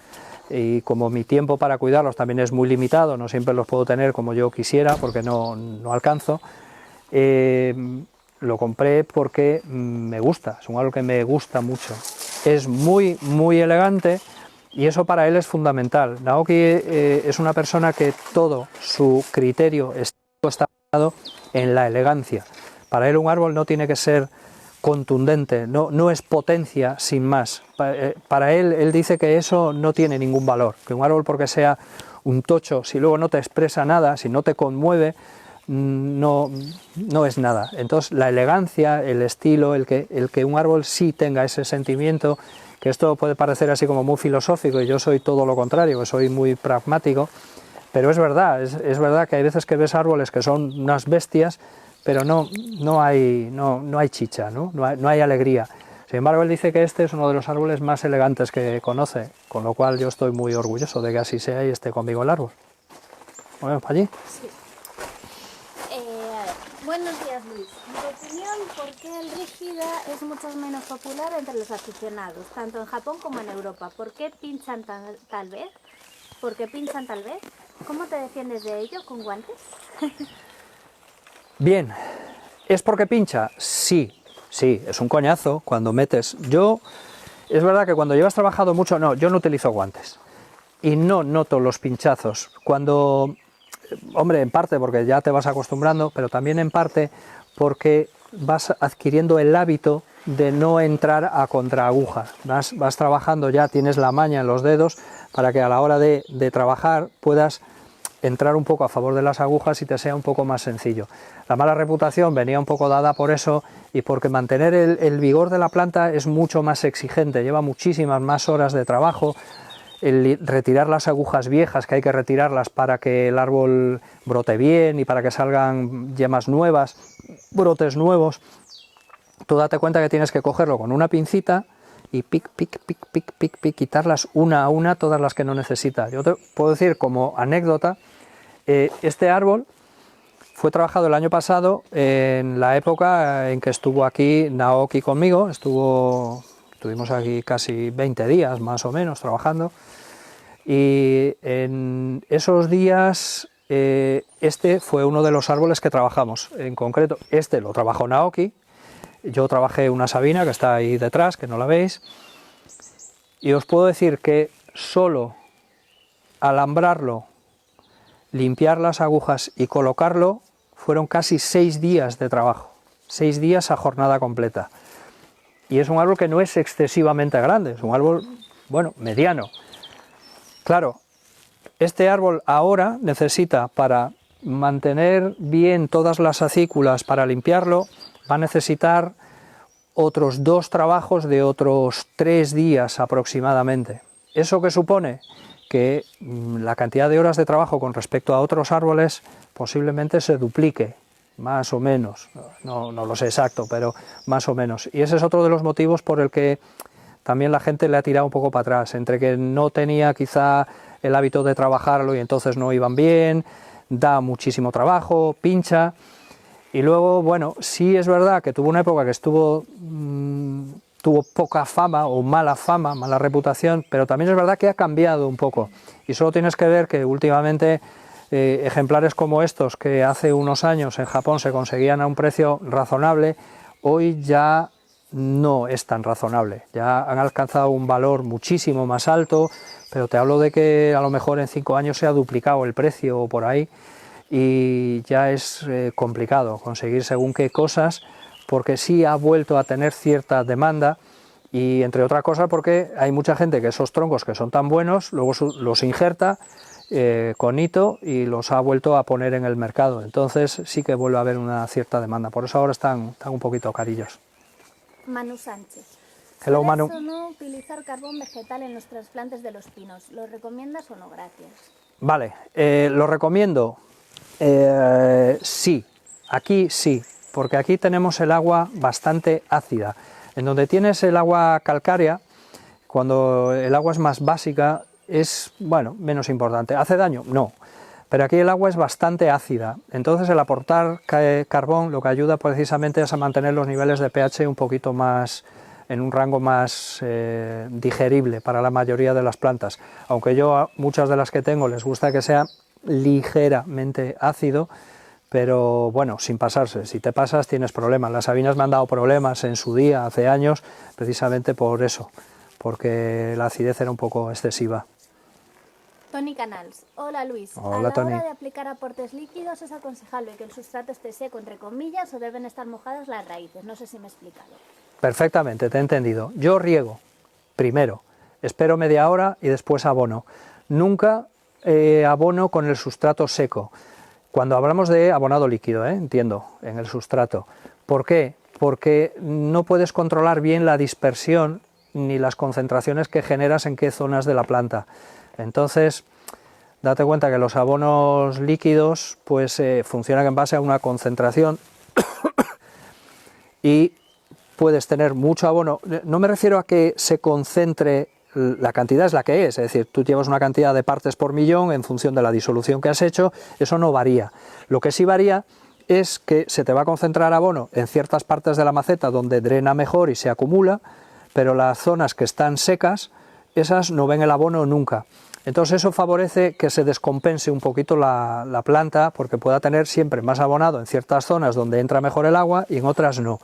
Y como mi tiempo para cuidarlos también es muy limitado, no siempre los puedo tener como yo quisiera porque no alcanzo, lo compré porque me gusta, es un árbol que me gusta mucho. Es muy, muy elegante y eso para él es fundamental. Naoki es una persona que todo su criterio está basado en la elegancia. Para él un árbol no tiene que ser contundente, no es potencia sin más. Para él dice que eso no tiene ningún valor, que un árbol porque sea un tocho, si luego no te expresa nada, si no te conmueve, no es nada. Entonces la elegancia, el estilo, el que un árbol sí tenga ese sentimiento, que esto puede parecer así como muy filosófico y yo soy todo lo contrario, que soy muy pragmático, pero es verdad, es verdad que hay veces que ves árboles que son unas bestias, pero no hay chicha, no hay alegría. Sin embargo, él dice que este es uno de los árboles más elegantes que conoce, con lo cual yo estoy muy orgulloso de que así sea y esté conmigo el árbol. ¿Bueno, para allí? Sí. A ver, buenos días, Luis. En tu opinión, ¿por qué el rígida es mucho menos popular entre los aficionados, tanto en Japón como en Europa? ¿Por qué pinchan tal vez? ¿Por qué pinchan tal vez? ¿Cómo te defiendes de ello? ¿Con guantes? Bien, ¿es porque pincha? Sí, es un coñazo cuando metes. Es verdad que cuando llevas trabajado mucho, yo no utilizo guantes y no noto los pinchazos. Hombre, en parte porque ya te vas acostumbrando, pero también en parte porque vas adquiriendo el hábito de no entrar a contraaguja. Vas trabajando, ya tienes la maña en los dedos para que a la hora de trabajar puedas entrar un poco a favor de las agujas y te sea un poco más sencillo. La mala reputación venía un poco dada por eso y porque mantener el vigor de la planta es mucho más exigente, lleva muchísimas más horas de trabajo. El retirar las agujas viejas, que hay que retirarlas para que el árbol brote bien y para que salgan yemas nuevas, brotes nuevos. Tú date cuenta que tienes que cogerlo con una pincita y pic, quitarlas una a una todas las que no necesitas. Yo te puedo decir como anécdota, este árbol fue trabajado el año pasado en la época en que estuvo aquí Naoki conmigo, estuvimos aquí casi 20 días más o menos trabajando y en esos días este fue uno de los árboles que trabajamos. En concreto este lo trabajó Naoki, yo trabajé una sabina que está ahí detrás, que no la veis, y os puedo decir que solo alambrarlo, limpiar las agujas y colocarlo fueron casi 6 días de trabajo, 6 días a jornada completa. Y es un árbol que no es excesivamente grande, es un árbol, bueno, mediano. Claro, este árbol ahora necesita, para mantener bien todas las acículas, para limpiarlo, va a necesitar otros 2 trabajos de otros 3 días aproximadamente. ¿Eso qué supone? Que la cantidad de horas de trabajo con respecto a otros árboles posiblemente se duplique, más o menos, no lo sé exacto, pero más o menos. Y ese es otro de los motivos por el que también la gente le ha tirado un poco para atrás, entre que no tenía quizá el hábito de trabajarlo y entonces no iban bien, da muchísimo trabajo, pincha, y luego, bueno, sí es verdad que tuvo una época que tuvo poca fama o mala fama, mala reputación, pero también es verdad que ha cambiado un poco. Y solo tienes que ver que últimamente ejemplares como estos, que hace unos años en Japón se conseguían a un precio razonable, hoy ya no es tan razonable. Ya han alcanzado un valor muchísimo más alto, pero te hablo de que a lo mejor en 5 años se ha duplicado el precio o por ahí, y ya es complicado conseguir según qué cosas, porque sí ha vuelto a tener cierta demanda, y entre otras cosas porque hay mucha gente que esos troncos que son tan buenos, luego los injerta con hito y los ha vuelto a poner en el mercado. Entonces sí que vuelve a haber una cierta demanda, por eso ahora están un poquito carillos. Manu Sánchez. Hello, Manu. ¿Puedes o no utilizar carbón vegetal en los trasplantes de los pinos? ¿Lo recomiendas o no? Gracias. Vale, lo recomiendo. Sí, aquí sí, porque aquí tenemos el agua bastante ácida. En donde tienes el agua calcárea, cuando el agua es más básica, es, bueno, menos importante. ¿Hace daño? No. Pero aquí el agua es bastante ácida, entonces el aportar carbón lo que ayuda precisamente es a mantener los niveles de pH un poquito más, en un rango más digerible para la mayoría de las plantas. Aunque yo a muchas de las que tengo les gusta que sea ligeramente ácido, pero bueno, sin pasarse. Si te pasas tienes problemas. Las sabinas me han dado problemas en su día, hace años, precisamente por eso, porque la acidez era un poco excesiva. Tony Canals. Hola Luis. Hola, a la Tony. hora de aplicar aportes líquidos, ¿es aconsejable que el sustrato esté seco, entre comillas, o deben estar mojadas las raíces? No sé si me he explicado. Perfectamente, te he entendido. Yo riego primero, espero media hora y después abono. Nunca abono con el sustrato seco. Cuando hablamos de abonado líquido, entiendo, en el sustrato. ¿Por qué? Porque no puedes controlar bien la dispersión ni las concentraciones que generas en qué zonas de la planta. Entonces, date cuenta que los abonos líquidos pues funcionan en base a una concentración y puedes tener mucho abono. No me refiero a que se concentre, la cantidad es la que es decir, tú llevas una cantidad de partes por millón en función de la disolución que has hecho, eso no varía. Lo que sí varía es que se te va a concentrar abono en ciertas partes de la maceta donde drena mejor y se acumula, pero las zonas que están secas, esas no ven el abono nunca. Entonces eso favorece que se descompense un poquito la planta, porque pueda tener siempre más abonado en ciertas zonas donde entra mejor el agua y en otras no.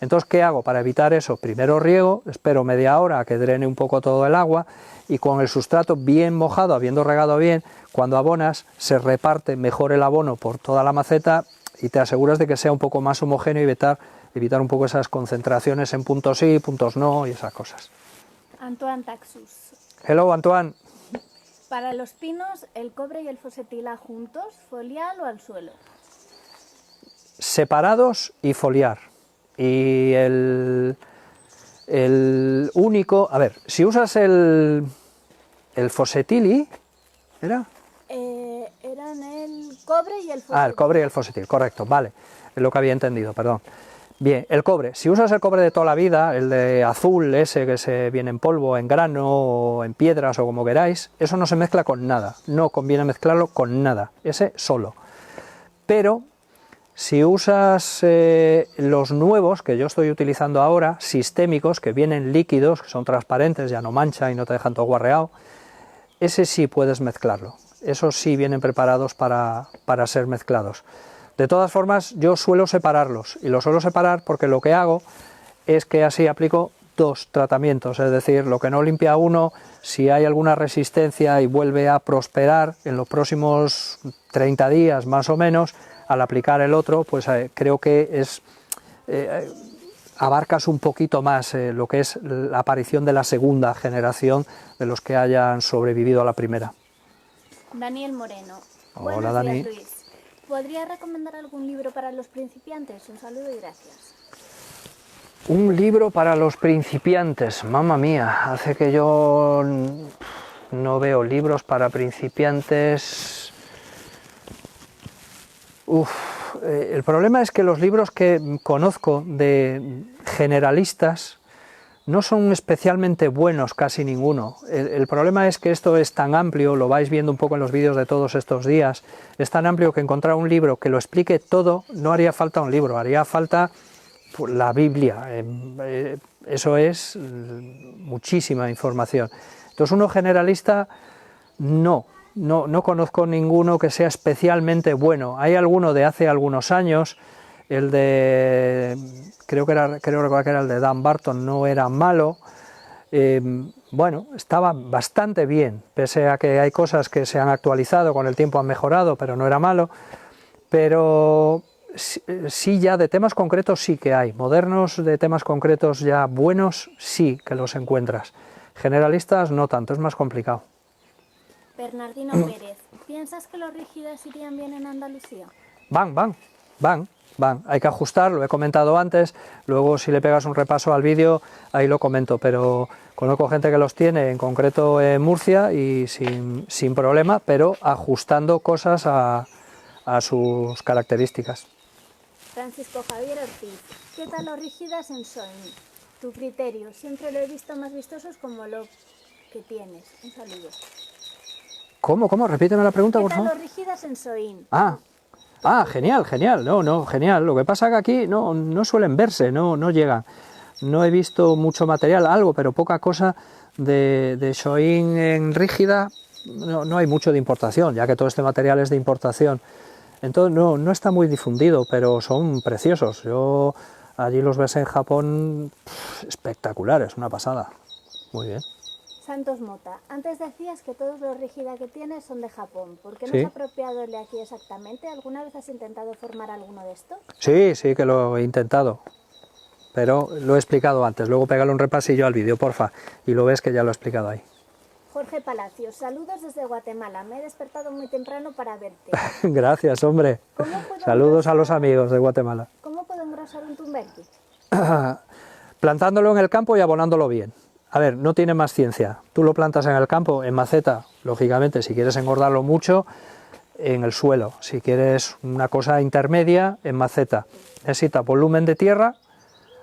Entonces, ¿qué hago para evitar eso? Primero riego, espero media hora a que drene un poco todo el agua, y con el sustrato bien mojado, habiendo regado bien, cuando abonas se reparte mejor el abono por toda la maceta y te aseguras de que sea un poco más homogéneo y evitar un poco esas concentraciones en puntos sí, puntos no y esas cosas. Antoine Taxus. Hello, Antoine. Para los pinos, ¿el cobre y el fossetila juntos, foliar o al suelo? Separados y foliar. Y el único, a ver, si usas el fossetili, ¿era? Eran el cobre y el fossetil. Ah, el cobre y el fossetil, correcto, vale, es lo que había entendido, perdón. Bien, el cobre, si usas el cobre de toda la vida, el de azul, ese que se viene en polvo, en grano, o en piedras o como queráis, eso no se mezcla con nada, no conviene mezclarlo con nada, ese solo. Pero si usas los nuevos que yo estoy utilizando ahora, sistémicos, que vienen líquidos, que son transparentes, ya no manchan y no te dejan todo guarreado, ese sí puedes mezclarlo, esos sí vienen preparados para ser mezclados. De todas formas, yo suelo separarlos, y los suelo separar porque lo que hago es que así aplico dos tratamientos, es decir, lo que no limpia uno, si hay alguna resistencia y vuelve a prosperar en los próximos 30 días más o menos, al aplicar el otro, pues creo que abarcas un poquito más lo que es la aparición de la segunda generación de los que hayan sobrevivido a la primera. Daniel Moreno. Hola, Buenos Dani. días, Luis. ¿Podría recomendar algún libro para los principiantes? Un saludo y gracias. Un libro para los principiantes, mamma mía, hace que yo no veo libros para principiantes. El problema es que los libros que conozco de generalistas no son especialmente buenos, casi ninguno. El problema es que esto es tan amplio, lo vais viendo un poco en los vídeos de todos estos días, es tan amplio que encontrar un libro que lo explique todo, no haría falta un libro, haría falta la Biblia, eso es muchísima información. Entonces uno generalista no conozco ninguno que sea especialmente bueno. Hay alguno de hace algunos años, el de, creo recordar que era el de Dan Barton, no era malo. Bueno, estaba bastante bien, pese a que hay cosas que se han actualizado, con el tiempo han mejorado, pero no era malo. Pero sí, ya de temas concretos sí que hay, modernos de temas concretos ya buenos sí que los encuentras, generalistas no tanto, es más complicado. Bernardino Pérez, ¿piensas que los rígidas irían bien en Andalucía? Van, hay que ajustar, lo he comentado antes, luego si le pegas un repaso al vídeo ahí lo comento, pero conozco gente que los tiene, en concreto en Murcia, y sin problema, pero ajustando cosas a sus características. Francisco Javier Ortiz, ¿qué tal los rígidas en Soin? Tu criterio, siempre lo he visto más vistosos como lo que tienes. Un saludo. ¿Cómo? Repíteme la pregunta, por favor. ¿Qué tal los rígidas en Soin? Genial, genial. Lo que pasa es que aquí no suelen verse, no llegan. No he visto mucho material, algo, pero poca cosa de Soin en rígida. No hay mucho de importación, ya que todo este material es de importación. Entonces no está muy difundido, pero son preciosos. Yo allí los ves en Japón, espectaculares, una pasada. Muy bien. Santos Mota, antes decías que todos los rígida que tienes son de Japón. ¿Por qué no Sí. es apropiado el de aquí exactamente? ¿Alguna vez has intentado formar alguno de estos? Sí que lo he intentado, pero lo he explicado antes. Luego pégale un repasillo al vídeo, porfa, y lo ves que ya lo he explicado ahí. Jorge Palacios, saludos desde Guatemala. Me he despertado muy temprano para verte. Gracias, hombre. Saludos a los amigos de Guatemala. ¿Cómo puedo engrosar un tumberki? Plantándolo en el campo y abonándolo bien. A ver, no tiene más ciencia. Tú lo plantas en el campo, en maceta, lógicamente, si quieres engordarlo mucho, en el suelo. Si quieres una cosa intermedia, en maceta. Necesita volumen de tierra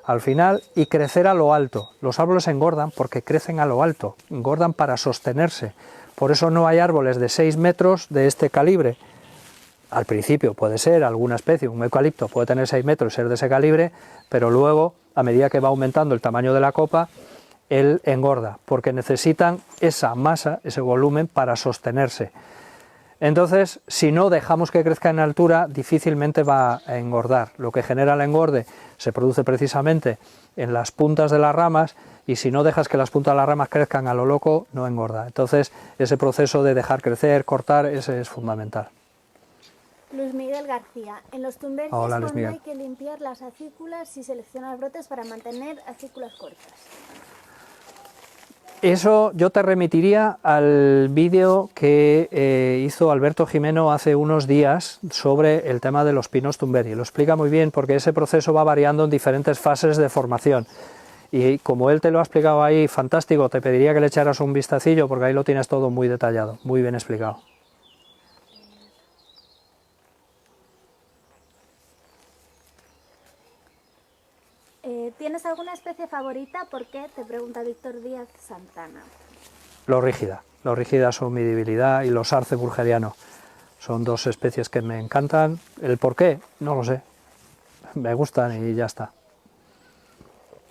al final y crecer a lo alto. Los árboles engordan porque crecen a lo alto, engordan para sostenerse. Por eso no hay árboles de 6 metros de este calibre. Al principio puede ser alguna especie, un eucalipto puede tener 6 metros y ser de ese calibre, pero luego, a medida que va aumentando el tamaño de la copa, él engorda, porque necesitan esa masa, ese volumen para sostenerse. Entonces, si no dejamos que crezca en altura, difícilmente va a engordar. Lo que genera el engorde se produce precisamente en las puntas de las ramas, y si no dejas que las puntas de las ramas crezcan a lo loco, no engorda. Entonces, ese proceso de dejar crecer, cortar, ese es fundamental. Luis Miguel García, en los tumberkis Hola, Luis cuando Miguel. hay que limpiar las acículas y seleccionar brotes para mantener acículas cortas. Eso yo te remitiría al vídeo que hizo Alberto Jimeno hace unos días sobre el tema de los pinos tumberi. Lo explica muy bien porque ese proceso va variando en diferentes fases de formación. Y como él te lo ha explicado ahí, fantástico, te pediría que le echaras un vistacillo porque ahí lo tienes todo muy detallado, muy bien explicado. ¿Tienes alguna especie favorita? ¿Por qué? Te pregunta Víctor Díaz Santana. Los rígidas son mi debilidad, y los arce burgeriano. Son dos especies que me encantan. ¿El por qué? No lo sé. Me gustan y ya está.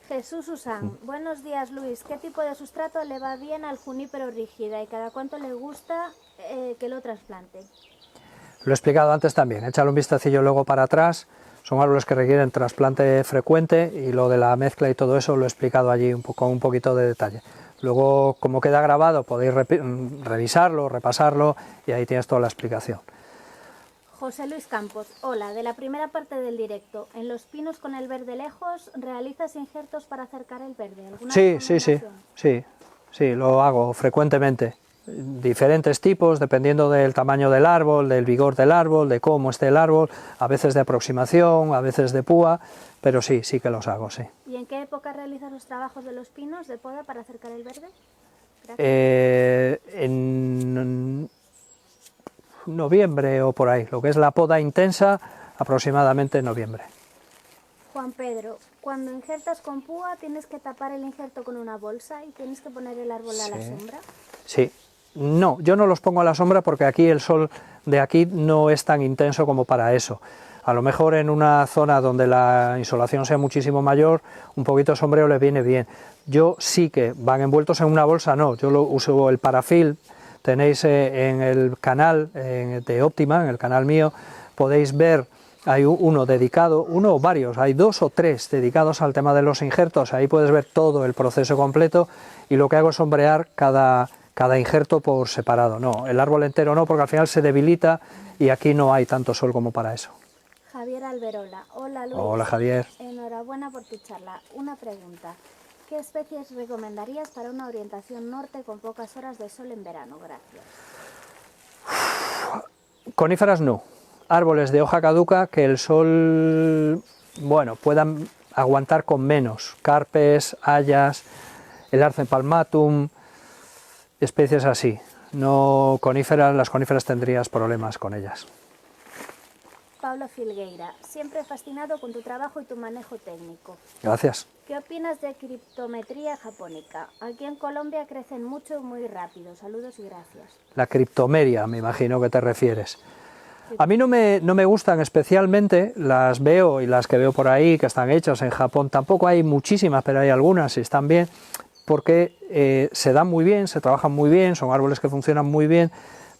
Jesús Usán, buenos días Luis. ¿Qué tipo de sustrato le va bien al junípero rígida y cada cuánto le gusta que lo trasplante? Lo he explicado antes también. Échale un vistacillo luego para atrás. Son árboles que requieren trasplante frecuente, y lo de la mezcla y todo eso lo he explicado allí con un poquito de detalle. Luego, como queda grabado, podéis revisarlo, repasarlo, y ahí tienes toda la explicación. José Luis Campos, hola, de la primera parte del directo, en los pinos con el verde lejos, ¿realizas injertos para acercar el verde? ¿Alguna Sí, lo hago frecuentemente. Diferentes tipos, dependiendo del tamaño del árbol, del vigor del árbol, de cómo esté el árbol, a veces de aproximación, a veces de púa, pero sí que los hago, sí. ¿Y en qué época realizas los trabajos de los pinos de poda para acercar el verde? En noviembre o por ahí, lo que es la poda intensa, aproximadamente en noviembre. Juan Pedro, cuando injertas con púa tienes que tapar el injerto con una bolsa y tienes que poner el árbol a la sombra. Sí, no, yo no los pongo a la sombra porque aquí el sol de aquí no es tan intenso como para eso. A lo mejor en una zona donde la insolación sea muchísimo mayor, un poquito de sombreo le viene bien. Yo sí que van envueltos en una bolsa, no, yo lo uso el parafil. Tenéis en el canal de Óptima, en el canal mío, podéis ver hay uno dedicado, uno o varios, hay 2 o 3 dedicados al tema de los injertos, ahí puedes ver todo el proceso completo y lo que hago es sombrear cada injerto por separado. No, el árbol entero no, porque al final se debilita y aquí no hay tanto sol como para eso. Javier Alberola. Hola Luis. Hola Javier. Enhorabuena por tu charla. Una pregunta. ¿Qué especies recomendarías para una orientación norte con pocas horas de sol en verano? Gracias. Coníferas no. Árboles de hoja caduca que el sol, bueno, puedan aguantar con menos. Carpes, hayas, el Arce palmatum, especies así. No coníferas, las coníferas tendrías problemas con ellas. Pablo Filgueira, siempre fascinado con tu trabajo y tu manejo técnico. Gracias. ¿Qué opinas de criptometría japónica? Aquí en Colombia crecen mucho y muy rápido. Saludos y gracias. La criptomeria, me imagino que te refieres. A mí no me gustan especialmente, las veo y las que veo por ahí que están hechas en Japón, tampoco hay muchísimas, pero hay algunas y están bien, porque se dan muy bien, se trabajan muy bien, son árboles que funcionan muy bien,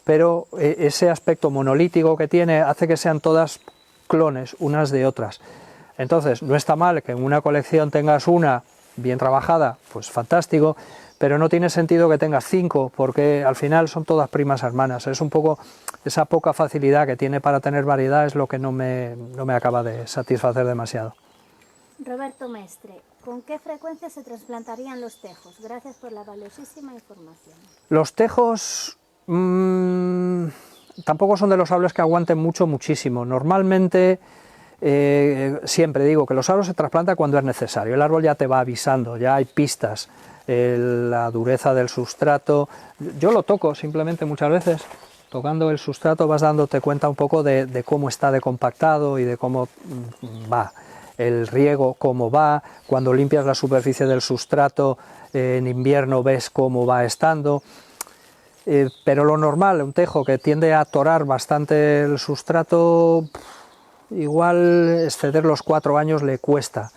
pero ese aspecto monolítico que tiene hace que sean todas clones unas de otras. Entonces, no está mal que en una colección tengas una bien trabajada, pues fantástico, pero no tiene sentido que tengas 5, porque al final son todas primas hermanas. Es un poco esa poca facilidad que tiene para tener variedad, es lo que no me acaba de satisfacer demasiado. Roberto Mestre, ¿con qué frecuencia se trasplantarían los tejos? Gracias por la valiosísima información. Los tejos tampoco son de los árboles que aguanten muchísimo. Normalmente, siempre digo que los árboles se trasplantan cuando es necesario. El árbol ya te va avisando, ya hay pistas, la dureza del sustrato. Yo lo toco simplemente muchas veces. Tocando el sustrato vas dándote cuenta un poco de cómo está de compactado y de cómo va. El riego, cómo va, cuando limpias la superficie del sustrato en invierno ves cómo va estando, pero lo normal, un tejo que tiende a atorar bastante el sustrato, igual exceder los 4 años le cuesta,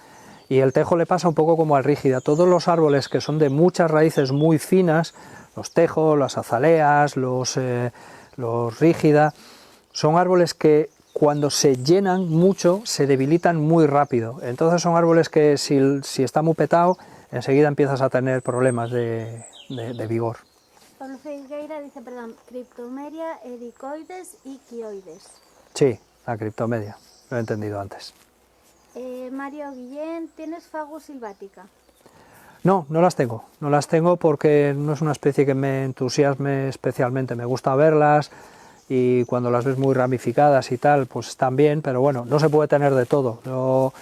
y el tejo le pasa un poco como al rígida. Todos los árboles que son de muchas raíces muy finas, los tejos, las azaleas, los rígida, son árboles que cuando se llenan mucho se debilitan muy rápido. Entonces son árboles que si está muy petado, enseguida empiezas a tener problemas de vigor. Pablo Filgueira dice, criptomeria, ericoides y quioides. Sí, la criptomeria, lo he entendido antes. Mario Guillén, ¿tienes Fagus silvática? No, no las tengo porque no es una especie que me entusiasme especialmente. Me gusta verlas y cuando las ves muy ramificadas y tal, pues están bien, pero bueno, no se puede tener de todo. Yo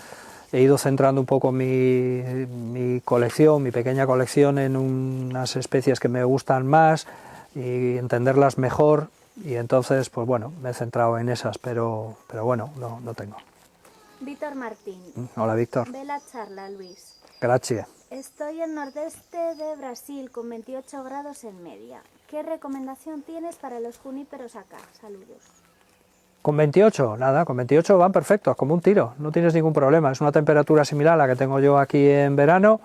he ido centrando un poco mi colección, mi pequeña colección, en unas especies que me gustan más y entenderlas mejor, y entonces, pues bueno, me he centrado en esas, pero bueno, no tengo. Víctor Martín. Hola Víctor. Bella charla, Luis. Gracias. Estoy en nordeste de Brasil con 28 grados en media. ¿Qué recomendación tienes para los juníperos acá? Saludos. Con 28, nada, con 28 van perfectos, como un tiro, no tienes ningún problema. Es una temperatura similar a la que tengo yo aquí en verano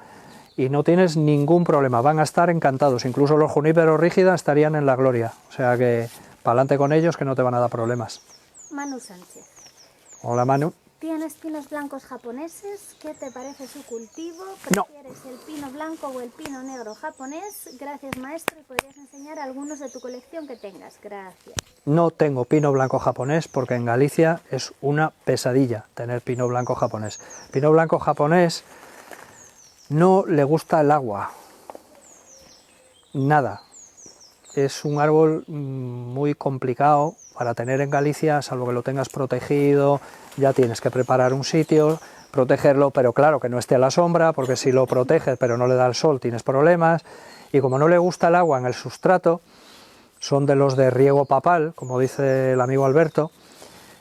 y no tienes ningún problema, van a estar encantados. Incluso los juníperos rígidas estarían en la gloria, o sea que para adelante con ellos, que no te van a dar problemas. Manu Sánchez. Hola Manu. ¿Tienes pinos blancos japoneses? ¿Qué te parece su cultivo? No. ¿Prefieres el pino blanco o el pino negro japonés? Gracias, maestro, y podrías enseñar algunos de tu colección que tengas. Gracias. No tengo pino blanco japonés porque en Galicia es una pesadilla tener pino blanco japonés. Pino blanco japonés no le gusta el agua, nada. Es un árbol muy complicado para tener en Galicia, salvo que lo tengas protegido, ya tienes que preparar un sitio, protegerlo, pero claro, que no esté a la sombra, porque si lo proteges pero no le da el sol tienes problemas, y como no le gusta el agua en el sustrato, son de los de riego papal, como dice el amigo Alberto,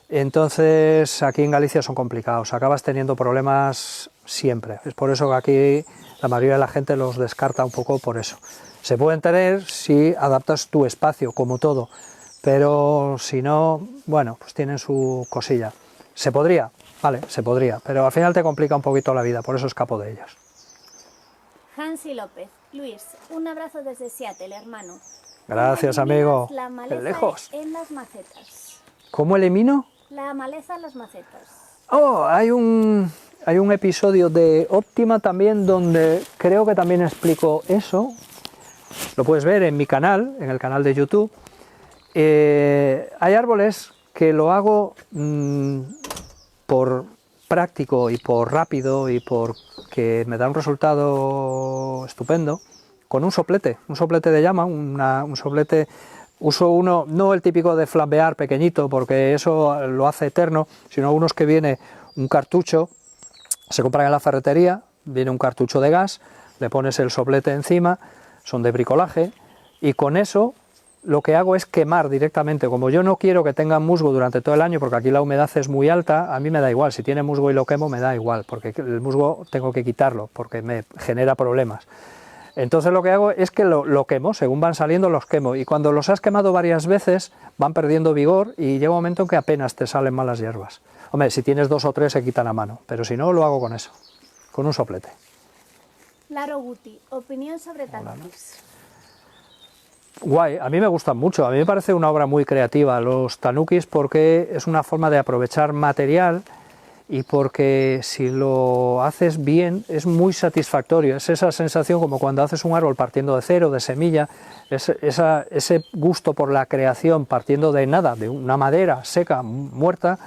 entonces aquí en Galicia son complicados, acabas teniendo problemas siempre, es por eso que aquí la mayoría de la gente los descarta un poco por eso. Se pueden tener si adaptas tu espacio, como todo, pero si no, bueno, pues tienen su cosilla. Se podría, vale, se podría, pero al final te complica un poquito la vida, por eso escapo de ellos. Hansi López. Luis, un abrazo desde Seattle, hermano. Gracias, amigo. La maleza Lejos. en las macetas. ¿Cómo elimino? La maleza en las macetas. Oh, hay un episodio de Óptima también donde creo que también explico eso. Lo puedes ver en mi canal, en el canal de YouTube. Hay árboles que lo hago por práctico y por rápido y porque me da un resultado estupendo, con un soplete de llama, un soplete. Uso uno, no el típico de flambear pequeñito, porque eso lo hace eterno, sino unos que viene un cartucho, se compran en la ferretería, viene un cartucho de gas, le pones el soplete encima, son de bricolaje, y con eso lo que hago es quemar directamente. Como yo no quiero que tengan musgo durante todo el año, porque aquí la humedad es muy alta, a mí me da igual, si tiene musgo y lo quemo me da igual, porque el musgo tengo que quitarlo, porque me genera problemas. Entonces lo que hago es que lo quemo, según van saliendo los quemo, y cuando los has quemado varias veces van perdiendo vigor y llega un momento en que apenas te salen malas hierbas. Hombre, si tienes 2 o 3 se quitan a mano, pero si no lo hago con eso, con un soplete. Laro Guti, opinión sobre tanukis. Guay, a mí me gustan mucho, a mí me parece una obra muy creativa los tanukis, porque es una forma de aprovechar material y porque si lo haces bien es muy satisfactorio, es esa sensación como cuando haces un árbol partiendo de cero, de semilla, ese gusto por la creación partiendo de nada, de una madera seca, muerta,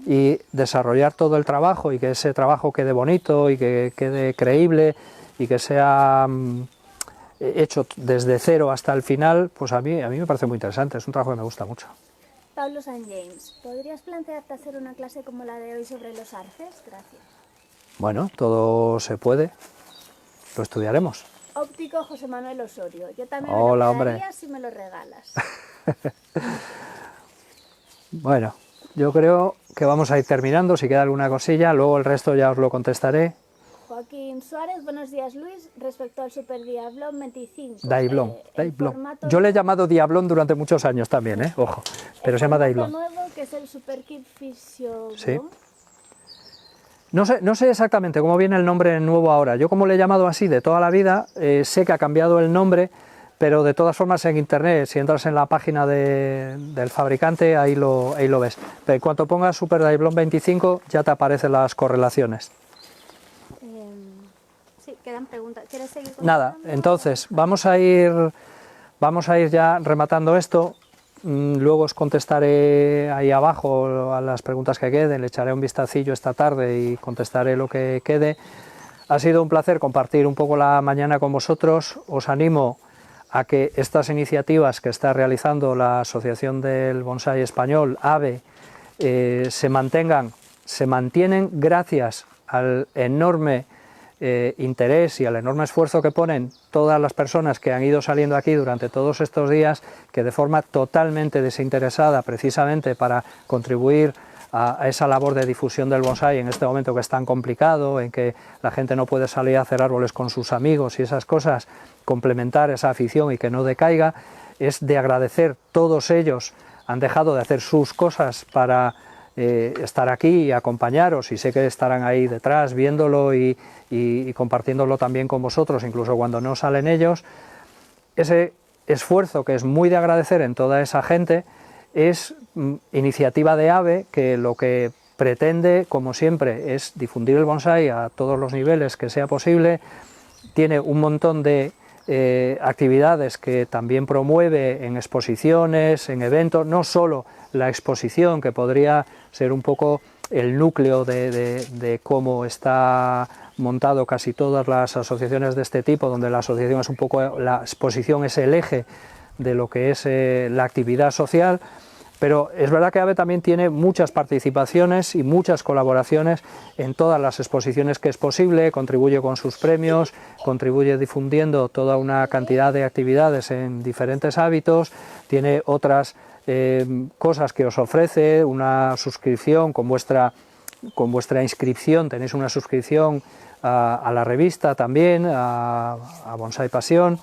y desarrollar todo el trabajo y que ese trabajo quede bonito y que quede creíble y que sea hecho desde cero hasta el final, pues a mí me parece muy interesante, es un trabajo que me gusta mucho. Pablo San James, ¿podrías plantearte hacer una clase como la de hoy sobre los arces? Gracias. Bueno, todo se puede, lo estudiaremos. Óptico José Manuel Osorio, yo también Hola, me lo hombre. si me lo regalas. Bueno, yo creo que vamos a ir terminando, si queda alguna cosilla, luego el resto ya os lo contestaré. Joaquín Suárez, buenos días Luis, respecto al Super Diablón 25. Daiblón, Daiblón. Yo le he llamado Diablón durante muchos años también, ojo, pero se llama Daiblón. Nuevo, que es el Super Kit Physioglom. Sí. No sé exactamente cómo viene el nombre nuevo ahora, yo como le he llamado así de toda la vida, sé que ha cambiado el nombre, pero de todas formas en internet, si entras en la página del fabricante, ahí lo ves. Pero en cuanto pongas Super Daiblón 25 ya te aparecen las correlaciones. Sí, quedan preguntas. ¿Quieres seguir con Nada, entonces vamos a ir ya rematando esto. Luego os contestaré ahí abajo a las preguntas que queden, le echaré un vistacillo esta tarde y contestaré lo que quede. Ha sido un placer compartir un poco la mañana con vosotros. Os animo a que estas iniciativas que está realizando la Asociación del Bonsai Español, ABE, se mantienen gracias al enorme interés y al enorme esfuerzo que ponen todas las personas que han ido saliendo aquí durante todos estos días, que de forma totalmente desinteresada, precisamente para contribuir a esa labor de difusión del bonsái en este momento que es tan complicado, en que la gente no puede salir a hacer árboles con sus amigos y esas cosas, complementar esa afición y que no decaiga, es de agradecer. Todos ellos han dejado de hacer sus cosas para estar aquí y acompañaros, y sé que estarán ahí detrás viéndolo y compartiéndolo también con vosotros, incluso cuando no salen ellos. Ese esfuerzo, que es muy de agradecer en toda esa gente, es iniciativa de ABE, que lo que pretende, como siempre, es difundir el bonsái a todos los niveles que sea posible. Tiene un montón de actividades que también promueve en exposiciones, en eventos, no solo la exposición, que podría ser un poco el núcleo de cómo está montado casi todas las asociaciones de este tipo, donde la asociación es un poco, la exposición es el eje de lo que es la actividad social. Pero es verdad que ABE también tiene muchas participaciones y muchas colaboraciones en todas las exposiciones que es posible, contribuye con sus premios, contribuye difundiendo toda una cantidad de actividades en diferentes ámbitos, tiene otras cosas que os ofrece, una suscripción con vuestra inscripción, tenéis una suscripción a la revista también, a Bonsai Pasión.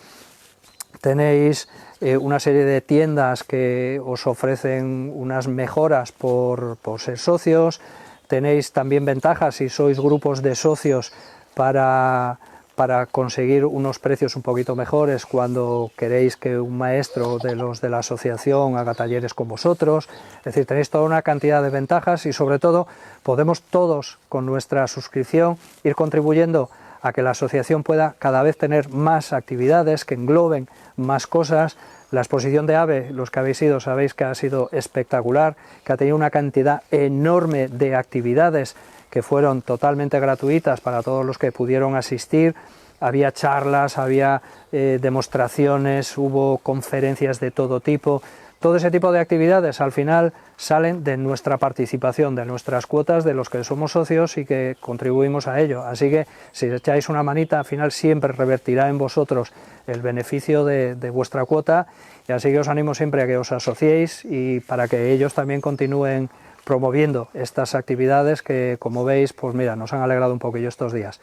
Tenéis una serie de tiendas que os ofrecen unas mejoras por ser socios. Tenéis también ventajas si sois grupos de socios para para conseguir unos precios un poquito mejores cuando queréis que un maestro de los de la asociación haga talleres con vosotros. Es decir, tenéis toda una cantidad de ventajas y sobre todo podemos todos con nuestra suscripción ir contribuyendo a que la asociación pueda cada vez tener más actividades que engloben más cosas. La exposición de AVE, los que habéis ido sabéis que ha sido espectacular, que ha tenido una cantidad enorme de actividades que fueron totalmente gratuitas para todos los que pudieron asistir. Había charlas, había demostraciones, hubo conferencias de todo tipo. Todo ese tipo de actividades al final salen de nuestra participación, de nuestras cuotas, de los que somos socios y que contribuimos a ello. Así que si echáis una manita, al final siempre revertirá en vosotros el beneficio de vuestra cuota, y así que os animo siempre a que os asociéis y para que ellos también continúen promoviendo estas actividades que, como veis, pues mira, nos han alegrado un poquillo estos días.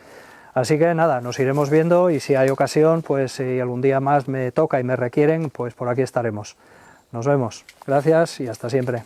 Así que nada, nos iremos viendo y si hay ocasión, pues si algún día más me toca y me requieren, pues por aquí estaremos. Nos vemos. Gracias y hasta siempre.